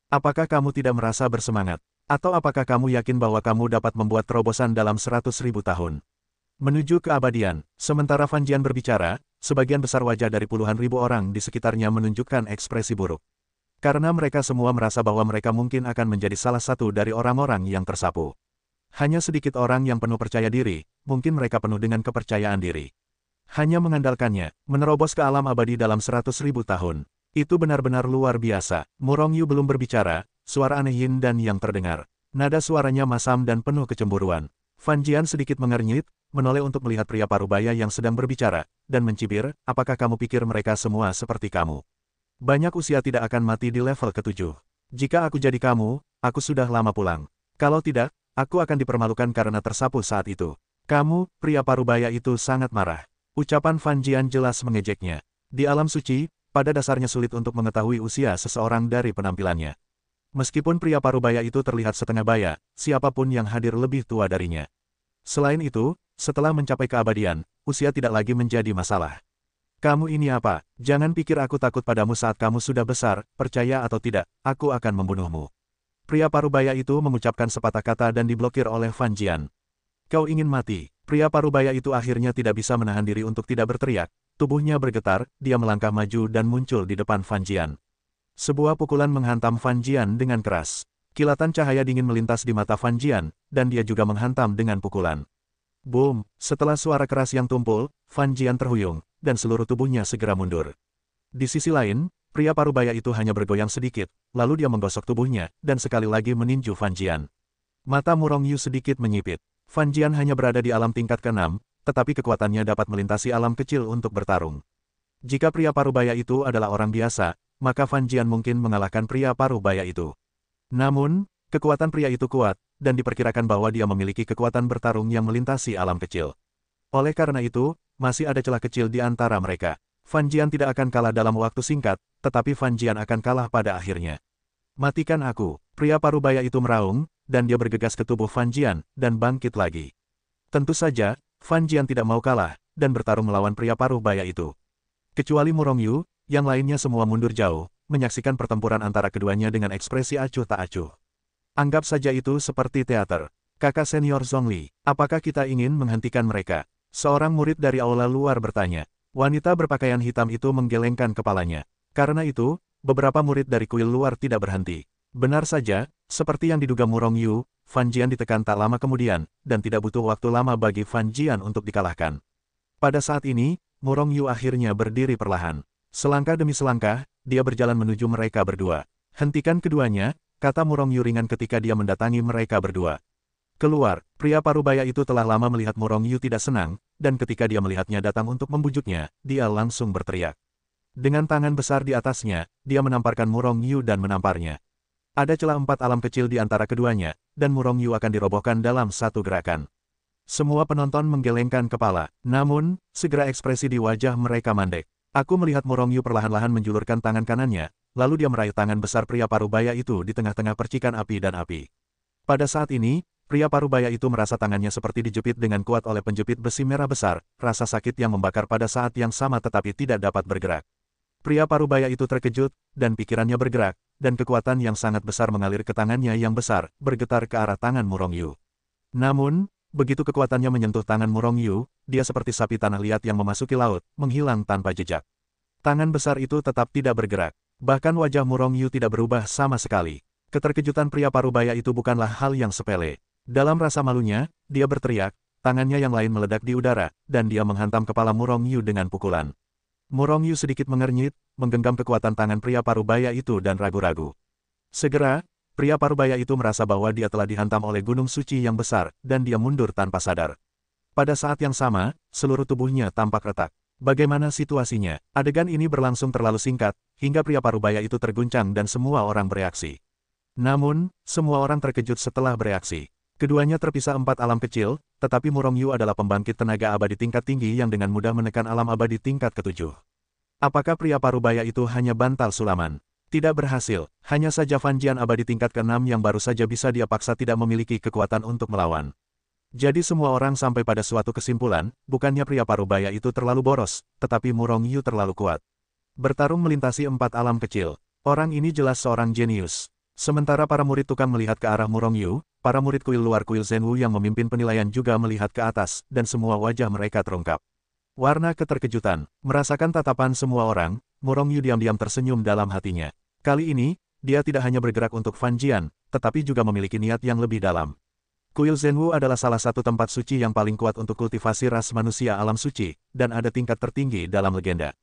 Apakah kamu tidak merasa bersemangat? Atau apakah kamu yakin bahwa kamu dapat membuat terobosan dalam 100.000 tahun? Menuju keabadian, sementara Fan Jian berbicara, sebagian besar wajah dari puluhan ribu orang di sekitarnya menunjukkan ekspresi buruk. Karena mereka semua merasa bahwa mereka mungkin akan menjadi salah satu dari orang-orang yang tersapu. Hanya sedikit orang yang penuh percaya diri, mungkin mereka penuh dengan kepercayaan diri. Hanya mengandalkannya, menerobos ke alam abadi dalam 100.000 tahun. Itu benar-benar luar biasa. Murong Yu belum berbicara, suara aneh yin dan yang terdengar. Nada suaranya masam dan penuh kecemburuan. Fan Jian sedikit mengernyit, menoleh untuk melihat pria parubaya yang sedang berbicara, dan mencibir, apakah kamu pikir mereka semua seperti kamu? Banyak usia tidak akan mati di level ke-7. Jika aku jadi kamu, aku sudah lama pulang. Kalau tidak, aku akan dipermalukan karena tersapu saat itu. Kamu, pria parubaya itu sangat marah. Ucapan Fan Jian jelas mengejeknya. Di alam suci, pada dasarnya sulit untuk mengetahui usia seseorang dari penampilannya. Meskipun pria parubaya itu terlihat setengah baya, siapapun yang hadir lebih tua darinya. Selain itu, setelah mencapai keabadian, usia tidak lagi menjadi masalah. Kamu ini apa? Jangan pikir aku takut padamu saat kamu sudah besar, percaya atau tidak, aku akan membunuhmu. Pria parubaya itu mengucapkan sepatah kata dan diblokir oleh Fan Jian. Kau ingin mati? Pria parubaya itu akhirnya tidak bisa menahan diri untuk tidak berteriak, tubuhnya bergetar, dia melangkah maju dan muncul di depan Fan Jian. Sebuah pukulan menghantam Fan Jian dengan keras. Kilatan cahaya dingin melintas di mata Fan Jian, dan dia juga menghantam dengan pukulan. Boom! Setelah suara keras yang tumpul, Fan Jian terhuyung, dan seluruh tubuhnya segera mundur. Di sisi lain, pria parubaya itu hanya bergoyang sedikit, lalu dia menggosok tubuhnya, dan sekali lagi meninju Fan Jian. Mata Murong Yu sedikit menyipit. Fan Jian hanya berada di alam tingkat ke-6, tetapi kekuatannya dapat melintasi alam kecil untuk bertarung. Jika pria parubaya itu adalah orang biasa, maka Fan Jian mungkin mengalahkan pria parubaya itu. Namun, kekuatan pria itu kuat, dan diperkirakan bahwa dia memiliki kekuatan bertarung yang melintasi alam kecil. Oleh karena itu, masih ada celah kecil di antara mereka. Fan Jian tidak akan kalah dalam waktu singkat, tetapi Fan Jian akan kalah pada akhirnya. Matikan aku, pria parubaya itu meraung, dan dia bergegas ke tubuh Fan Jian, dan bangkit lagi. Tentu saja, Fan Jian tidak mau kalah, dan bertarung melawan pria parubaya itu. Kecuali Murong Yu, yang lainnya semua mundur jauh, menyaksikan pertempuran antara keduanya dengan ekspresi acuh tak acuh. Anggap saja itu seperti teater. Kakak senior Zhongli, apakah kita ingin menghentikan mereka? Seorang murid dari aula luar bertanya. Wanita berpakaian hitam itu menggelengkan kepalanya. Karena itu, beberapa murid dari kuil luar tidak berhenti. Benar saja, seperti yang diduga Murong Yu, Fan Jian ditekan tak lama kemudian, dan tidak butuh waktu lama bagi Fan Jian untuk dikalahkan. Pada saat ini, Murong Yu akhirnya berdiri perlahan. Selangkah demi selangkah, dia berjalan menuju mereka berdua. Hentikan keduanya, kata Murong Yu ringan ketika dia mendatangi mereka berdua. Keluar, pria parubaya itu telah lama melihat Murong Yu tidak senang, dan ketika dia melihatnya datang untuk membujuknya, dia langsung berteriak. Dengan tangan besar di atasnya, dia menamparkan Murong Yu dan menamparnya. Ada celah 4 alam kecil di antara keduanya, dan Murong Yu akan dirobohkan dalam satu gerakan. Semua penonton menggelengkan kepala, namun, segera ekspresi di wajah mereka mandek. Aku melihat Murong Yu perlahan-lahan menjulurkan tangan kanannya, lalu dia meraih tangan besar pria parubaya itu di tengah-tengah percikan api dan api. Pada saat ini, pria parubaya itu merasa tangannya seperti dijepit dengan kuat oleh penjepit besi merah besar, rasa sakit yang membakar pada saat yang sama tetapi tidak dapat bergerak. Pria parubaya itu terkejut, dan pikirannya bergerak, dan kekuatan yang sangat besar mengalir ke tangannya yang besar, bergetar ke arah tangan Murong Yu. Namun, begitu kekuatannya menyentuh tangan Murong Yu, dia seperti sapi tanah liat yang memasuki laut, menghilang tanpa jejak. Tangan besar itu tetap tidak bergerak. Bahkan wajah Murong Yu tidak berubah sama sekali. Keterkejutan pria parubaya itu bukanlah hal yang sepele. Dalam rasa malunya, dia berteriak, tangannya yang lain meledak di udara, dan dia menghantam kepala Murong Yu dengan pukulan. Murong Yu sedikit mengernyit, menggenggam kekuatan tangan pria parubaya itu dan ragu-ragu. Segera, pria parubaya itu merasa bahwa dia telah dihantam oleh gunung suci yang besar, dan dia mundur tanpa sadar. Pada saat yang sama, seluruh tubuhnya tampak retak. Bagaimana situasinya? Adegan ini berlangsung terlalu singkat, hingga pria parubaya itu terguncang dan semua orang bereaksi. Namun, semua orang terkejut setelah bereaksi. Keduanya terpisah 4 alam kecil, tetapi Murong Yu adalah pembangkit tenaga abadi tingkat tinggi yang dengan mudah menekan alam abadi tingkat ke-7. Apakah pria parubaya itu hanya bantal sulaman? Tidak berhasil, hanya saja Fan Jian abadi tingkat ke-6 yang baru saja bisa dia paksa tidak memiliki kekuatan untuk melawan. Jadi semua orang sampai pada suatu kesimpulan, bukannya pria parubaya itu terlalu boros, tetapi Murong Yu terlalu kuat. Bertarung melintasi 4 alam kecil. Orang ini jelas seorang jenius. Sementara para murid tukang melihat ke arah Murong Yu, para murid kuil luar kuil Zenwu yang memimpin penilaian juga melihat ke atas, dan semua wajah mereka terungkap. Warna keterkejutan, merasakan tatapan semua orang, Murong Yu diam-diam tersenyum dalam hatinya. Kali ini, dia tidak hanya bergerak untuk Fan Jian, tetapi juga memiliki niat yang lebih dalam. Kuil Zenwu adalah salah satu tempat suci yang paling kuat untuk kultivasi ras manusia alam suci, dan ada tingkat tertinggi dalam legenda.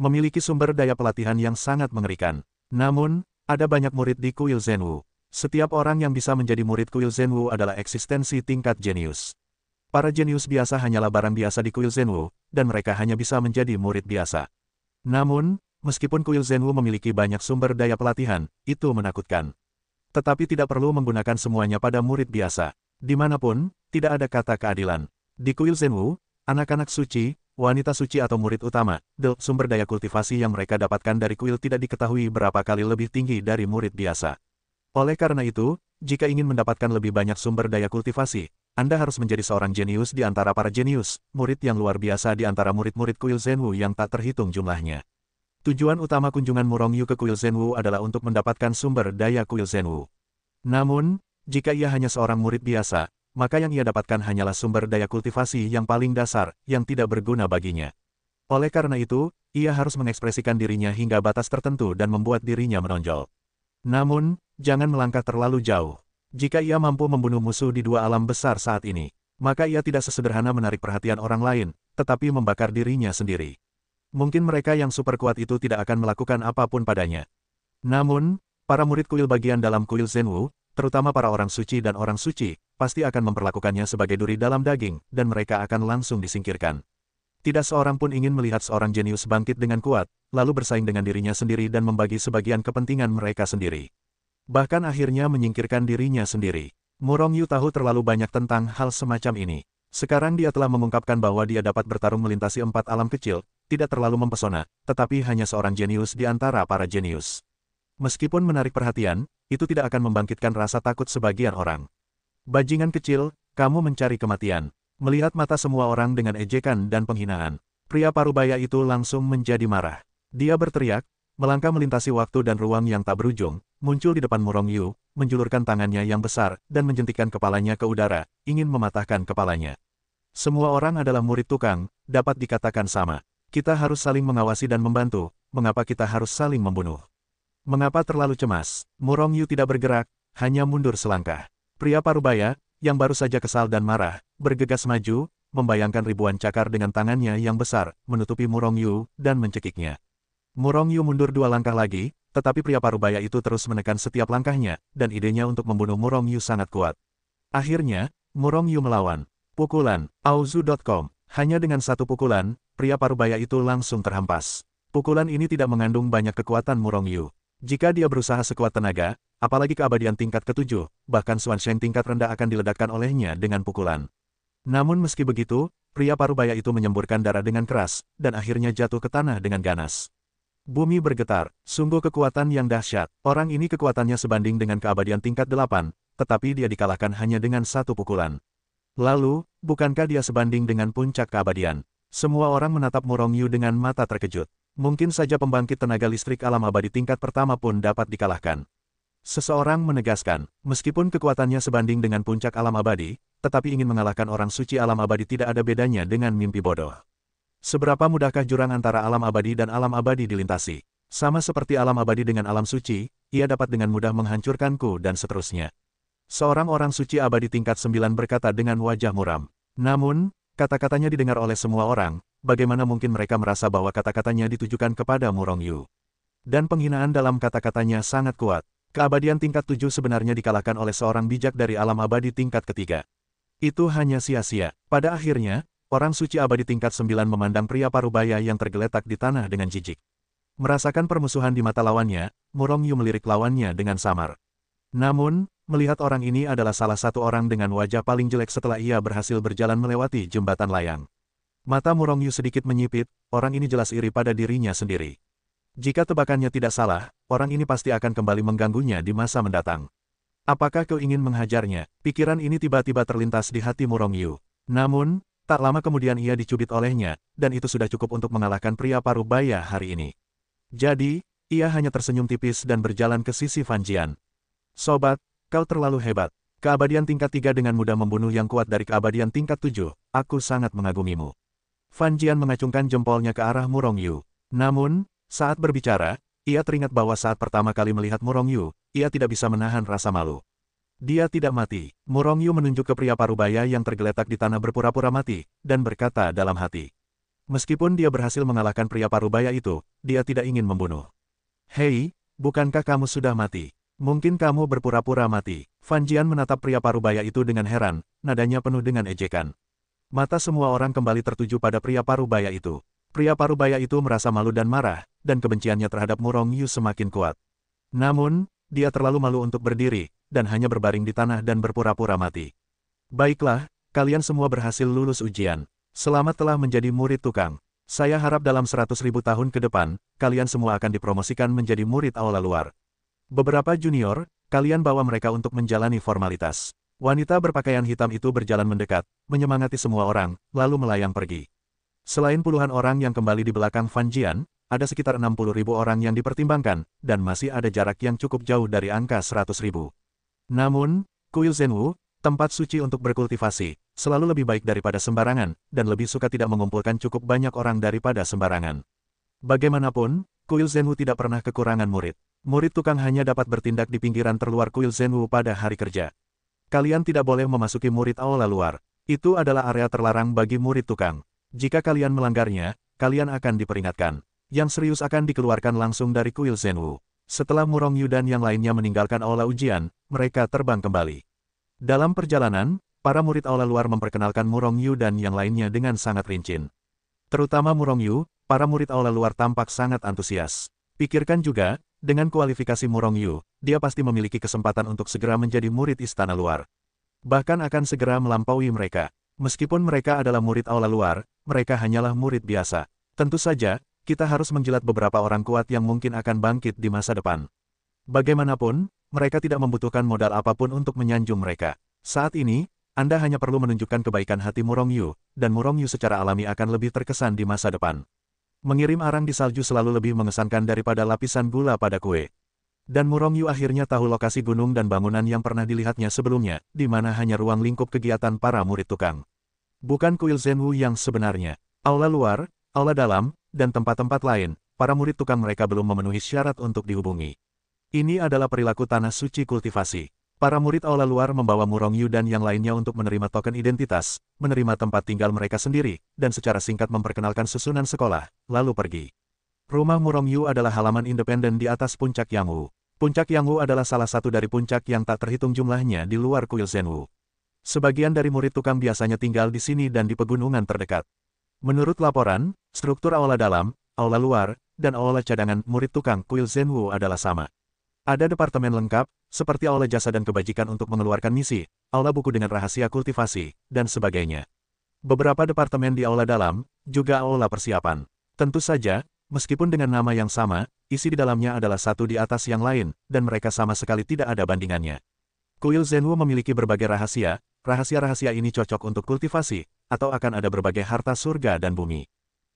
Memiliki sumber daya pelatihan yang sangat mengerikan. Namun, ada banyak murid di kuil Zenwu. Setiap orang yang bisa menjadi murid kuil Zenwu adalah eksistensi tingkat jenius. Para jenius biasa hanyalah barang biasa di kuil Zenwu, dan mereka hanya bisa menjadi murid biasa. Namun, meskipun kuil Zenwu memiliki banyak sumber daya pelatihan, itu menakutkan. Tetapi tidak perlu menggunakan semuanya pada murid biasa. Dimanapun, tidak ada kata keadilan. Di kuil Zenwu, anak-anak suci, wanita suci atau murid utama, sumber daya kultivasi yang mereka dapatkan dari kuil tidak diketahui berapa kali lebih tinggi dari murid biasa. Oleh karena itu, jika ingin mendapatkan lebih banyak sumber daya kultivasi, Anda harus menjadi seorang jenius di antara para jenius, murid yang luar biasa di antara murid-murid kuil Zenwu yang tak terhitung jumlahnya. Tujuan utama kunjungan Murong Yu ke kuil Zenwu adalah untuk mendapatkan sumber daya kuil Zenwu. Namun, jika ia hanya seorang murid biasa, maka yang ia dapatkan hanyalah sumber daya kultivasi yang paling dasar, yang tidak berguna baginya. Oleh karena itu, ia harus mengekspresikan dirinya hingga batas tertentu dan membuat dirinya menonjol. Namun, jangan melangkah terlalu jauh. Jika ia mampu membunuh musuh di 2 alam besar saat ini, maka ia tidak sesederhana menarik perhatian orang lain, tetapi membakar dirinya sendiri. Mungkin mereka yang super kuat itu tidak akan melakukan apapun padanya. Namun, para murid kuil bagian dalam kuil Zenwu, terutama para orang suci dan orang suci, pasti akan memperlakukannya sebagai duri dalam daging, dan mereka akan langsung disingkirkan. Tidak seorang pun ingin melihat seorang jenius bangkit dengan kuat, lalu bersaing dengan dirinya sendiri dan membagi sebagian kepentingan mereka sendiri. Bahkan akhirnya menyingkirkan dirinya sendiri. Murong Yu tahu terlalu banyak tentang hal semacam ini. Sekarang dia telah mengungkapkan bahwa dia dapat bertarung melintasi 4 alam kecil, tidak terlalu mempesona, tetapi hanya seorang jenius di antara para jenius. Meskipun menarik perhatian, itu tidak akan membangkitkan rasa takut sebagian orang. Bajingan kecil, kamu mencari kematian. Melihat mata semua orang dengan ejekan dan penghinaan, pria parubaya itu langsung menjadi marah. Dia berteriak, melangkah melintasi waktu dan ruang yang tak berujung, muncul di depan Murong Yu, menjulurkan tangannya yang besar, dan menjentikkan kepalanya ke udara, ingin mematahkan kepalanya. Semua orang adalah murid tukang, dapat dikatakan sama. Kita harus saling mengawasi dan membantu, mengapa kita harus saling membunuh? Mengapa terlalu cemas? Murong Yu tidak bergerak, hanya mundur selangkah. Pria parubaya, yang baru saja kesal dan marah, bergegas maju, membayangkan ribuan cakar dengan tangannya yang besar, menutupi Murong Yu, dan mencekiknya. Murong Yu mundur 2 langkah lagi, tetapi pria parubaya itu terus menekan setiap langkahnya, dan idenya untuk membunuh Murong Yu sangat kuat. Akhirnya, Murong Yu melawan. Pukulan, Aozu.com. Hanya dengan 1 pukulan, pria parubaya itu langsung terhempas. Pukulan ini tidak mengandung banyak kekuatan Murong Yu. Jika dia berusaha sekuat tenaga, apalagi keabadian tingkat ke-7, bahkan Xuansheng tingkat rendah akan diledakkan olehnya dengan pukulan. Namun meski begitu, pria parubaya itu menyemburkan darah dengan keras, dan akhirnya jatuh ke tanah dengan ganas. Bumi bergetar, sungguh kekuatan yang dahsyat. Orang ini kekuatannya sebanding dengan keabadian tingkat 8, tetapi dia dikalahkan hanya dengan 1 pukulan. Lalu, bukankah dia sebanding dengan puncak keabadian? Semua orang menatap Murong Yu dengan mata terkejut. Mungkin saja pembangkit tenaga listrik alam abadi tingkat pertama pun dapat dikalahkan. Seseorang menegaskan, meskipun kekuatannya sebanding dengan puncak alam abadi, tetapi ingin mengalahkan orang suci alam abadi tidak ada bedanya dengan mimpi bodoh. Seberapa mudahkah jurang antara alam abadi dan alam abadi dilintasi? Sama seperti alam abadi dengan alam suci, ia dapat dengan mudah menghancurkanku dan seterusnya. Seorang orang suci abadi tingkat 9 berkata dengan wajah muram. Namun, kata-katanya didengar oleh semua orang, bagaimana mungkin mereka merasa bahwa kata-katanya ditujukan kepada Murong Yu. Dan penghinaan dalam kata-katanya sangat kuat. Keabadian tingkat 7 sebenarnya dikalahkan oleh seorang bijak dari alam abadi tingkat ketiga. Itu hanya sia-sia. Pada akhirnya, orang suci abadi tingkat 9 memandang pria parubaya yang tergeletak di tanah dengan jijik. Merasakan permusuhan di mata lawannya, Murong Yu melirik lawannya dengan samar. Namun, melihat orang ini adalah salah satu orang dengan wajah paling jelek setelah ia berhasil berjalan melewati jembatan layang. Mata Murong Yu sedikit menyipit, orang ini jelas iri pada dirinya sendiri. Jika tebakannya tidak salah, orang ini pasti akan kembali mengganggunya di masa mendatang. Apakah kau ingin menghajarnya? Pikiran ini tiba-tiba terlintas di hati Murong Yu. Namun, tak lama kemudian ia dicubit olehnya, dan itu sudah cukup untuk mengalahkan pria parubaya hari ini. Jadi, ia hanya tersenyum tipis dan berjalan ke sisi Fan Jian. Sobat, kau terlalu hebat. Keabadian tingkat 3 dengan mudah membunuh yang kuat dari keabadian tingkat 7, aku sangat mengagumimu. Fan Jian mengacungkan jempolnya ke arah Murong Yu. Namun, saat berbicara, ia teringat bahwa saat pertama kali melihat Murong Yu, ia tidak bisa menahan rasa malu. Dia tidak mati. Murong Yu menunjuk ke pria parubaya yang tergeletak di tanah berpura-pura mati, dan berkata dalam hati. Meskipun dia berhasil mengalahkan pria parubaya itu, dia tidak ingin membunuh. Hei, bukankah kamu sudah mati? Mungkin kamu berpura-pura mati. Fan Jian menatap pria parubaya itu dengan heran, nadanya penuh dengan ejekan. Mata semua orang kembali tertuju pada pria parubaya itu. Pria parubaya itu merasa malu dan marah, dan kebenciannya terhadap Murong Yu semakin kuat. Namun, dia terlalu malu untuk berdiri, dan hanya berbaring di tanah dan berpura-pura mati. Baiklah, kalian semua berhasil lulus ujian. Selamat telah menjadi murid tukang. Saya harap dalam 100.000 tahun ke depan, kalian semua akan dipromosikan menjadi murid aula luar. Beberapa junior, kalian bawa mereka untuk menjalani formalitas. Wanita berpakaian hitam itu berjalan mendekat, menyemangati semua orang, lalu melayang pergi. Selain puluhan orang yang kembali di belakang Fan Jian, ada sekitar 60.000 orang yang dipertimbangkan, dan masih ada jarak yang cukup jauh dari angka 100.000. Namun, kuil Zhenwu, tempat suci untuk berkultivasi, selalu lebih baik daripada sembarangan, dan lebih suka tidak mengumpulkan cukup banyak orang daripada sembarangan. Bagaimanapun, kuil Zhenwu tidak pernah kekurangan murid. Murid tukang hanya dapat bertindak di pinggiran terluar kuil Zhenwu pada hari kerja. Kalian tidak boleh memasuki murid aula luar. Itu adalah area terlarang bagi murid tukang. Jika kalian melanggarnya, kalian akan diperingatkan. Yang serius akan dikeluarkan langsung dari kuil Zhenwu. Setelah Murong Yu dan yang lainnya meninggalkan aula ujian, mereka terbang kembali. Dalam perjalanan, para murid aula luar memperkenalkan Murong Yu dan yang lainnya dengan sangat rinci. Terutama Murong Yu, para murid aula luar tampak sangat antusias. Pikirkan juga, dengan kualifikasi Murong Yu, dia pasti memiliki kesempatan untuk segera menjadi murid istana luar. Bahkan akan segera melampaui mereka. Meskipun mereka adalah murid aula luar, mereka hanyalah murid biasa. Tentu saja, kita harus menjilat beberapa orang kuat yang mungkin akan bangkit di masa depan. Bagaimanapun, mereka tidak membutuhkan modal apapun untuk menyanjung mereka. Saat ini, Anda hanya perlu menunjukkan kebaikan hati Murong Yu, dan Murong Yu secara alami akan lebih terkesan di masa depan. Mengirim arang di salju selalu lebih mengesankan daripada lapisan gula pada kue. Dan Murong Yu akhirnya tahu lokasi gunung dan bangunan yang pernah dilihatnya sebelumnya, di mana hanya ruang lingkup kegiatan para murid tukang. Bukan kuil Zhenwu yang sebenarnya. Aula luar, aula dalam, dan tempat-tempat lain, para murid tukang mereka belum memenuhi syarat untuk dihubungi. Ini adalah perilaku tanah suci kultivasi. Para murid aula luar membawa Murong Yu dan yang lainnya untuk menerima token identitas, menerima tempat tinggal mereka sendiri, dan secara singkat memperkenalkan susunan sekolah, lalu pergi. Rumah Murong Yu adalah halaman independen di atas puncak Yangwu. Puncak Yangwu adalah salah satu dari puncak yang tak terhitung jumlahnya di luar kuil Zhenwu. Sebagian dari murid tukang biasanya tinggal di sini dan di pegunungan terdekat. Menurut laporan, struktur aula dalam, aula luar, dan aula cadangan murid tukang kuil Zhenwu adalah sama. Ada departemen lengkap, seperti aula jasa dan kebajikan untuk mengeluarkan misi, aula buku dengan rahasia kultivasi, dan sebagainya. Beberapa departemen di aula dalam, juga aula persiapan. Tentu saja, meskipun dengan nama yang sama, isi di dalamnya adalah satu di atas yang lain, dan mereka sama sekali tidak ada bandingannya. Kuil Zhenwu memiliki berbagai rahasia, rahasia-rahasia ini cocok untuk kultivasi, atau akan ada berbagai harta surga dan bumi.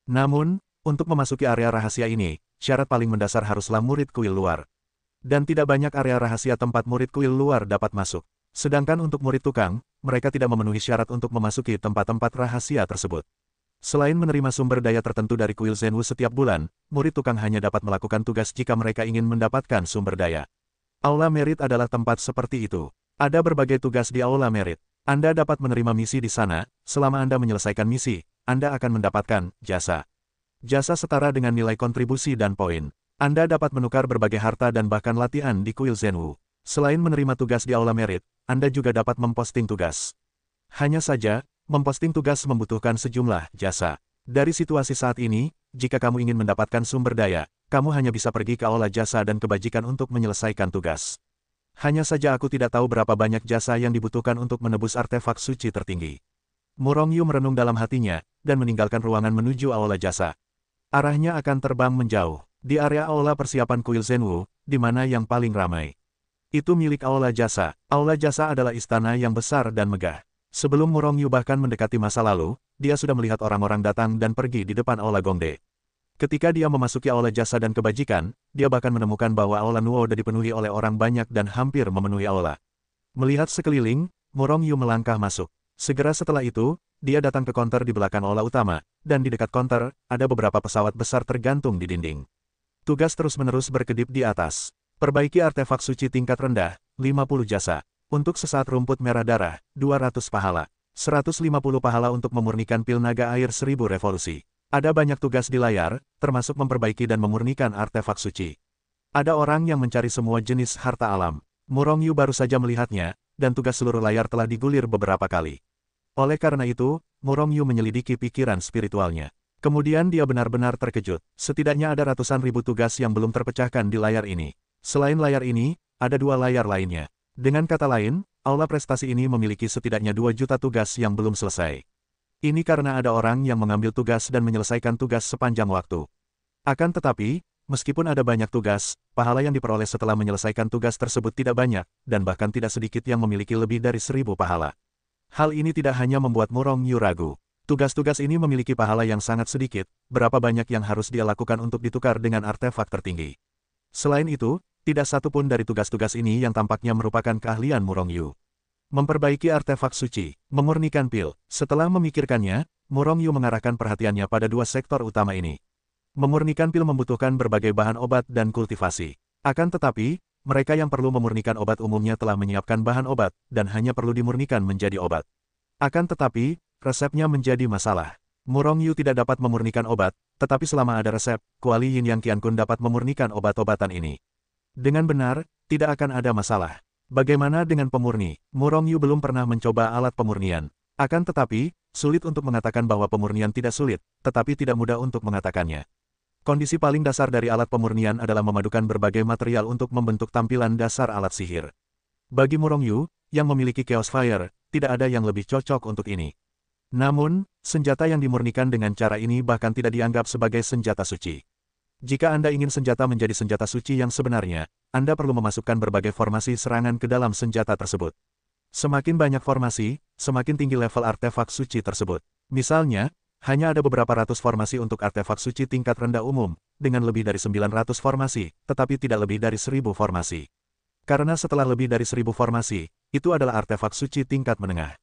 Namun, untuk memasuki area rahasia ini, syarat paling mendasar haruslah murid kuil luar. Dan tidak banyak area rahasia tempat murid kuil luar dapat masuk. Sedangkan untuk murid tukang, mereka tidak memenuhi syarat untuk memasuki tempat-tempat rahasia tersebut. Selain menerima sumber daya tertentu dari kuil Zhenwu setiap bulan, murid tukang hanya dapat melakukan tugas jika mereka ingin mendapatkan sumber daya. Aula Merit adalah tempat seperti itu. Ada berbagai tugas di Aula Merit. Anda dapat menerima misi di sana, selama Anda menyelesaikan misi, Anda akan mendapatkan jasa. Jasa setara dengan nilai kontribusi dan poin. Anda dapat menukar berbagai harta dan bahkan latihan di kuil Zhenwu. Selain menerima tugas di Aula Merit, Anda juga dapat memposting tugas. Hanya saja, memposting tugas membutuhkan sejumlah jasa. Dari situasi saat ini, jika kamu ingin mendapatkan sumber daya, kamu hanya bisa pergi ke aula jasa dan kebajikan untuk menyelesaikan tugas. Hanya saja aku tidak tahu berapa banyak jasa yang dibutuhkan untuk menebus artefak suci tertinggi. Murong Yu merenung dalam hatinya, dan meninggalkan ruangan menuju aula jasa. Arahnya akan terbang menjauh, di area aula persiapan kuil Zhenwu, di mana yang paling ramai. Itu milik Aula Jasa. Aula Jasa adalah istana yang besar dan megah. Sebelum Murong Yu bahkan mendekati masa lalu, dia sudah melihat orang-orang datang dan pergi di depan Aula Gongde. Ketika dia memasuki Aula Jasa dan Kebajikan, dia bahkan menemukan bahwa Aula Nuo sudah dipenuhi oleh orang banyak dan hampir memenuhi aula. Melihat sekeliling, Murong Yu melangkah masuk. Segera setelah itu, dia datang ke konter di belakang aula utama, dan di dekat konter, ada beberapa pesawat besar tergantung di dinding. Tugas terus-menerus berkedip di atas. Perbaiki artefak suci tingkat rendah, 50 jasa. Untuk sesaat rumput merah darah, 200 pahala. 150 pahala untuk memurnikan pil naga air 1000 revolusi. Ada banyak tugas di layar, termasuk memperbaiki dan memurnikan artefak suci. Ada orang yang mencari semua jenis harta alam. Murong Yu baru saja melihatnya, dan tugas seluruh layar telah digulir beberapa kali. Oleh karena itu, Murong Yu menyelidiki pikiran spiritualnya. Kemudian dia benar-benar terkejut. Setidaknya ada ratusan ribu tugas yang belum terpecahkan di layar ini. Selain layar ini, ada 2 layar lainnya. Dengan kata lain, aula prestasi ini memiliki setidaknya 2 juta tugas yang belum selesai. Ini karena ada orang yang mengambil tugas dan menyelesaikan tugas sepanjang waktu. Akan tetapi, meskipun ada banyak tugas, pahala yang diperoleh setelah menyelesaikan tugas tersebut tidak banyak, dan bahkan tidak sedikit yang memiliki lebih dari 1000 pahala. Hal ini tidak hanya membuat Murong Yu ragu. Tugas-tugas ini memiliki pahala yang sangat sedikit, berapa banyak yang harus dia lakukan untuk ditukar dengan artefak tertinggi. Selain itu, tidak satu pun dari tugas-tugas ini yang tampaknya merupakan keahlian Murong Yu. Memperbaiki artefak suci, memurnikan pil. Setelah memikirkannya, Murong Yu mengarahkan perhatiannya pada 2 sektor utama ini. Memurnikan pil membutuhkan berbagai bahan obat dan kultivasi. Akan tetapi, mereka yang perlu memurnikan obat umumnya telah menyiapkan bahan obat, dan hanya perlu dimurnikan menjadi obat. Akan tetapi, resepnya menjadi masalah. Murong Yu tidak dapat memurnikan obat, tetapi selama ada resep, Kuali Yin Yang Qian Kun dapat memurnikan obat-obatan ini. Dengan benar, tidak akan ada masalah. Bagaimana dengan pemurni? Murong Yu belum pernah mencoba alat pemurnian. Akan tetapi, sulit untuk mengatakan bahwa pemurnian tidak sulit, tetapi tidak mudah untuk mengatakannya. Kondisi paling dasar dari alat pemurnian adalah memadukan berbagai material untuk membentuk tampilan dasar alat sihir. Bagi Murong Yu, yang memiliki Chaos Fire, tidak ada yang lebih cocok untuk ini. Namun, senjata yang dimurnikan dengan cara ini bahkan tidak dianggap sebagai senjata suci. Jika Anda ingin senjata menjadi senjata suci yang sebenarnya, Anda perlu memasukkan berbagai formasi serangan ke dalam senjata tersebut. Semakin banyak formasi, semakin tinggi level artefak suci tersebut. Misalnya, hanya ada beberapa ratus formasi untuk artefak suci tingkat rendah umum, dengan lebih dari 900 formasi, tetapi tidak lebih dari 1000 formasi. Karena setelah lebih dari 1000 formasi, itu adalah artefak suci tingkat menengah.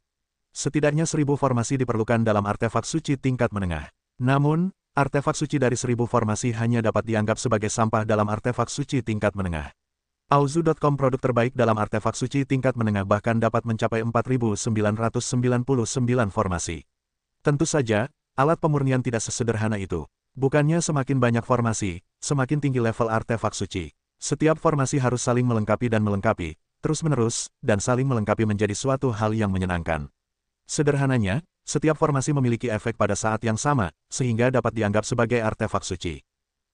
Setidaknya 1000 formasi diperlukan dalam artefak suci tingkat menengah. Namun, artefak suci dari 1000 formasi hanya dapat dianggap sebagai sampah dalam artefak suci tingkat menengah. Auzu.com produk terbaik dalam artefak suci tingkat menengah bahkan dapat mencapai 4999 formasi. Tentu saja, alat pemurnian tidak sesederhana itu. Bukannya semakin banyak formasi, semakin tinggi level artefak suci. Setiap formasi harus saling melengkapi dan melengkapi, terus-menerus, dan saling melengkapi menjadi suatu hal yang menyenangkan. Sederhananya, setiap formasi memiliki efek pada saat yang sama, sehingga dapat dianggap sebagai artefak suci.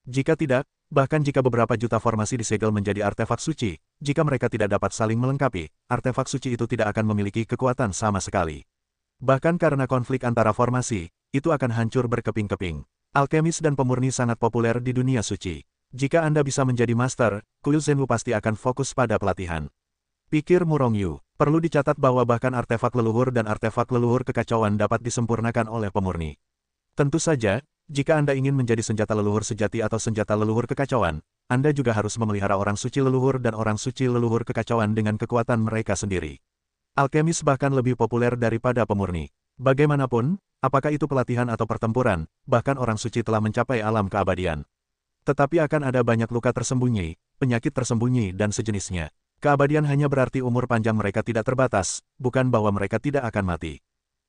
Jika tidak, bahkan jika beberapa juta formasi disegel menjadi artefak suci, jika mereka tidak dapat saling melengkapi, artefak suci itu tidak akan memiliki kekuatan sama sekali. Bahkan karena konflik antara formasi, itu akan hancur berkeping-keping. Alkemis dan pemurni sangat populer di dunia suci. Jika Anda bisa menjadi master, Kuil Zhenwu pasti akan fokus pada pelatihan. Pikir Murong Yu. Perlu dicatat bahwa bahkan artefak leluhur dan artefak leluhur kekacauan dapat disempurnakan oleh pemurni. Tentu saja, jika Anda ingin menjadi senjata leluhur sejati atau senjata leluhur kekacauan, Anda juga harus memelihara orang suci leluhur dan orang suci leluhur kekacauan dengan kekuatan mereka sendiri. Alkemis bahkan lebih populer daripada pemurni. Bagaimanapun, apakah itu pelatihan atau pertempuran, bahkan orang suci telah mencapai alam keabadian. Tetapi akan ada banyak luka tersembunyi, penyakit tersembunyi dan sejenisnya. Keabadian hanya berarti umur panjang mereka tidak terbatas, bukan bahwa mereka tidak akan mati.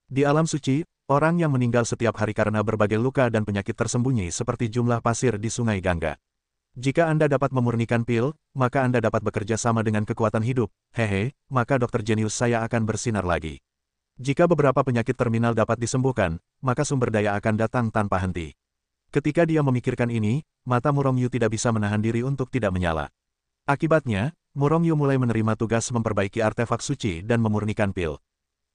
Di alam suci, orang yang meninggal setiap hari karena berbagai luka dan penyakit tersembunyi seperti jumlah pasir di Sungai Gangga. Jika Anda dapat memurnikan pil, maka Anda dapat bekerja sama dengan kekuatan hidup, maka dokter jenius saya akan bersinar lagi. Jika beberapa penyakit terminal dapat disembuhkan, maka sumber daya akan datang tanpa henti. Ketika dia memikirkan ini, mata Murong Yu tidak bisa menahan diri untuk tidak menyala. Akibatnya, Murong Yu mulai menerima tugas memperbaiki artefak suci dan memurnikan pil.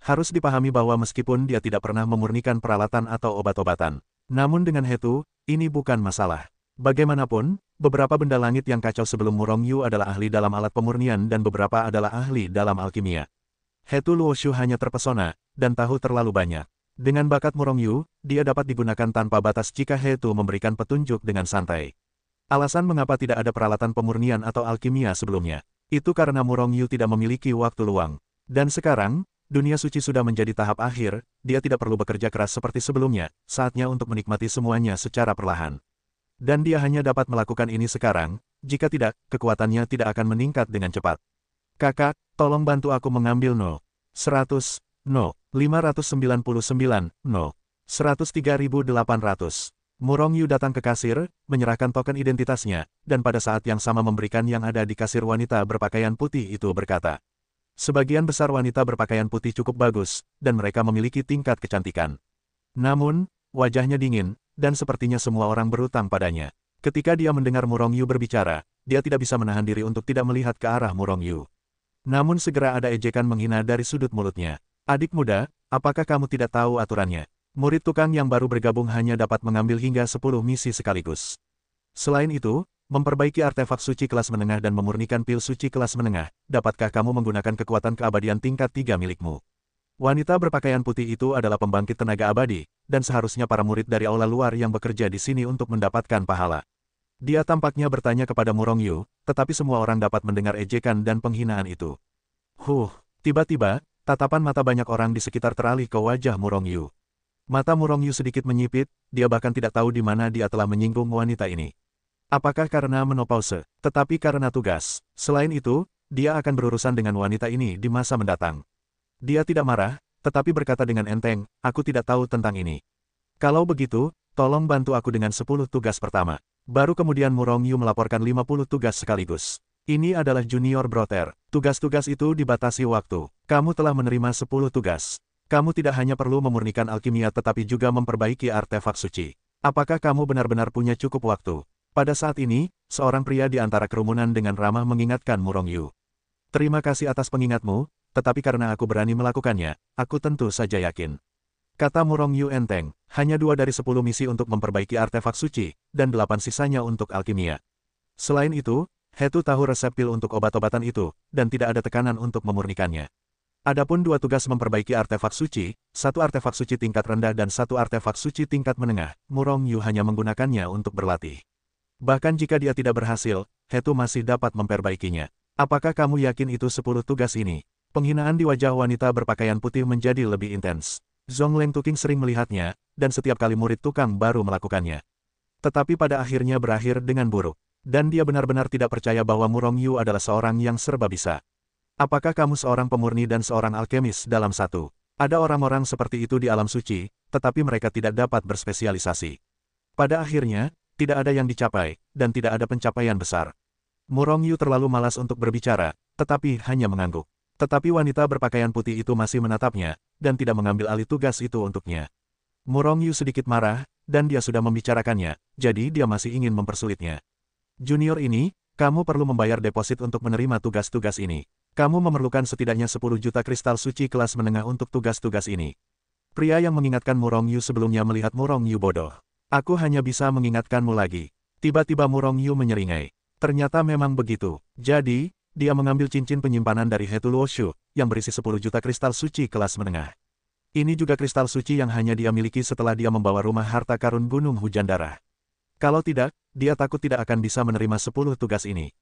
Harus dipahami bahwa meskipun dia tidak pernah memurnikan peralatan atau obat-obatan, namun dengan Hetu, ini bukan masalah. Bagaimanapun, beberapa benda langit yang kacau sebelum Murong Yu adalah ahli dalam alat pemurnian dan beberapa adalah ahli dalam alkimia. Hetu Luoshu hanya terpesona, dan tahu terlalu banyak. Dengan bakat Murong Yu, dia dapat digunakan tanpa batas jika Hetu memberikan petunjuk dengan santai. Alasan mengapa tidak ada peralatan pemurnian atau alkimia sebelumnya, itu karena Murong Yu tidak memiliki waktu luang. Dan sekarang, dunia suci sudah menjadi tahap akhir, dia tidak perlu bekerja keras seperti sebelumnya, saatnya untuk menikmati semuanya secara perlahan. Dan dia hanya dapat melakukan ini sekarang, jika tidak, kekuatannya tidak akan meningkat dengan cepat. Kakak, tolong bantu aku mengambil 100, 599, 103.800. Murong Yu datang ke kasir, menyerahkan token identitasnya, dan pada saat yang sama memberikan yang ada di kasir wanita berpakaian putih itu berkata. Sebagian besar wanita berpakaian putih cukup bagus, dan mereka memiliki tingkat kecantikan. Namun, wajahnya dingin, dan sepertinya semua orang berutang padanya. Ketika dia mendengar Murong Yu berbicara, dia tidak bisa menahan diri untuk tidak melihat ke arah Murong Yu. Namun segera ada ejekan menghina dari sudut mulutnya. Adik muda, apakah kamu tidak tahu aturannya? Murid tukang yang baru bergabung hanya dapat mengambil hingga 10 misi sekaligus. Selain itu, memperbaiki artefak suci kelas menengah dan memurnikan pil suci kelas menengah, dapatkah kamu menggunakan kekuatan keabadian tingkat 3 milikmu? Wanita berpakaian putih itu adalah pembangkit tenaga abadi, dan seharusnya para murid dari aula luar yang bekerja di sini untuk mendapatkan pahala. Dia tampaknya bertanya kepada Murong Yu, tetapi semua orang dapat mendengar ejekan dan penghinaan itu. Tiba-tiba, tatapan mata banyak orang di sekitar teralih ke wajah Murong Yu. Mata Murong Yu sedikit menyipit, dia bahkan tidak tahu di mana dia telah menyinggung wanita ini. Apakah karena menopause, tetapi karena tugas. Selain itu, dia akan berurusan dengan wanita ini di masa mendatang. Dia tidak marah, tetapi berkata dengan enteng, aku tidak tahu tentang ini. Kalau begitu, tolong bantu aku dengan 10 tugas pertama. Baru kemudian Murong Yu melaporkan 50 tugas sekaligus. Ini adalah junior broter. Tugas-tugas itu dibatasi waktu. Kamu telah menerima 10 tugas. Kamu tidak hanya perlu memurnikan alkimia tetapi juga memperbaiki artefak suci. Apakah kamu benar-benar punya cukup waktu? Pada saat ini, seorang pria di antara kerumunan dengan ramah mengingatkan Murong Yu. Terima kasih atas pengingatmu, tetapi karena aku berani melakukannya, aku tentu saja yakin. Kata Murong Yu enteng, hanya 2 dari 10 misi untuk memperbaiki artefak suci, dan 8 sisanya untuk alkimia. Selain itu, Hetu tahu resep pil untuk obat-obatan itu, dan tidak ada tekanan untuk memurnikannya. Adapun 2 tugas memperbaiki artefak suci, 1 artefak suci tingkat rendah dan 1 artefak suci tingkat menengah, Murong Yu hanya menggunakannya untuk berlatih. Bahkan jika dia tidak berhasil, Hetu masih dapat memperbaikinya. Apakah kamu yakin itu 10 tugas ini? Penghinaan di wajah wanita berpakaian putih menjadi lebih intens. Zhong Leng Tuking sering melihatnya, dan setiap kali murid tukang baru melakukannya. Tetapi pada akhirnya berakhir dengan buruk. Dan dia benar-benar tidak percaya bahwa Murong Yu adalah seorang yang serba bisa. Apakah kamu seorang pemurni dan seorang alkemis dalam satu? Ada orang-orang seperti itu di alam suci, tetapi mereka tidak dapat berspesialisasi. Pada akhirnya, tidak ada yang dicapai, dan tidak ada pencapaian besar. Murong Yu terlalu malas untuk berbicara, tetapi hanya mengangguk. Tetapi wanita berpakaian putih itu masih menatapnya, dan tidak mengambil alih tugas itu untuknya. Murong Yu sedikit marah, dan dia sudah membicarakannya, jadi dia masih ingin mempersulitnya. Junior ini, kamu perlu membayar deposit untuk menerima tugas-tugas ini. Kamu memerlukan setidaknya 10 juta kristal suci kelas menengah untuk tugas-tugas ini. Pria yang mengingatkan Murong Yu sebelumnya melihat Murong Yu bodoh. Aku hanya bisa mengingatkanmu lagi. Tiba-tiba Murong Yu menyeringai. Ternyata memang begitu. Jadi, dia mengambil cincin penyimpanan dari Hetu Luoshu, yang berisi 10 juta kristal suci kelas menengah. Ini juga kristal suci yang hanya dia miliki setelah dia membawa rumah harta karun Gunung Hujan Darah. Kalau tidak, dia takut tidak akan bisa menerima 10 tugas ini.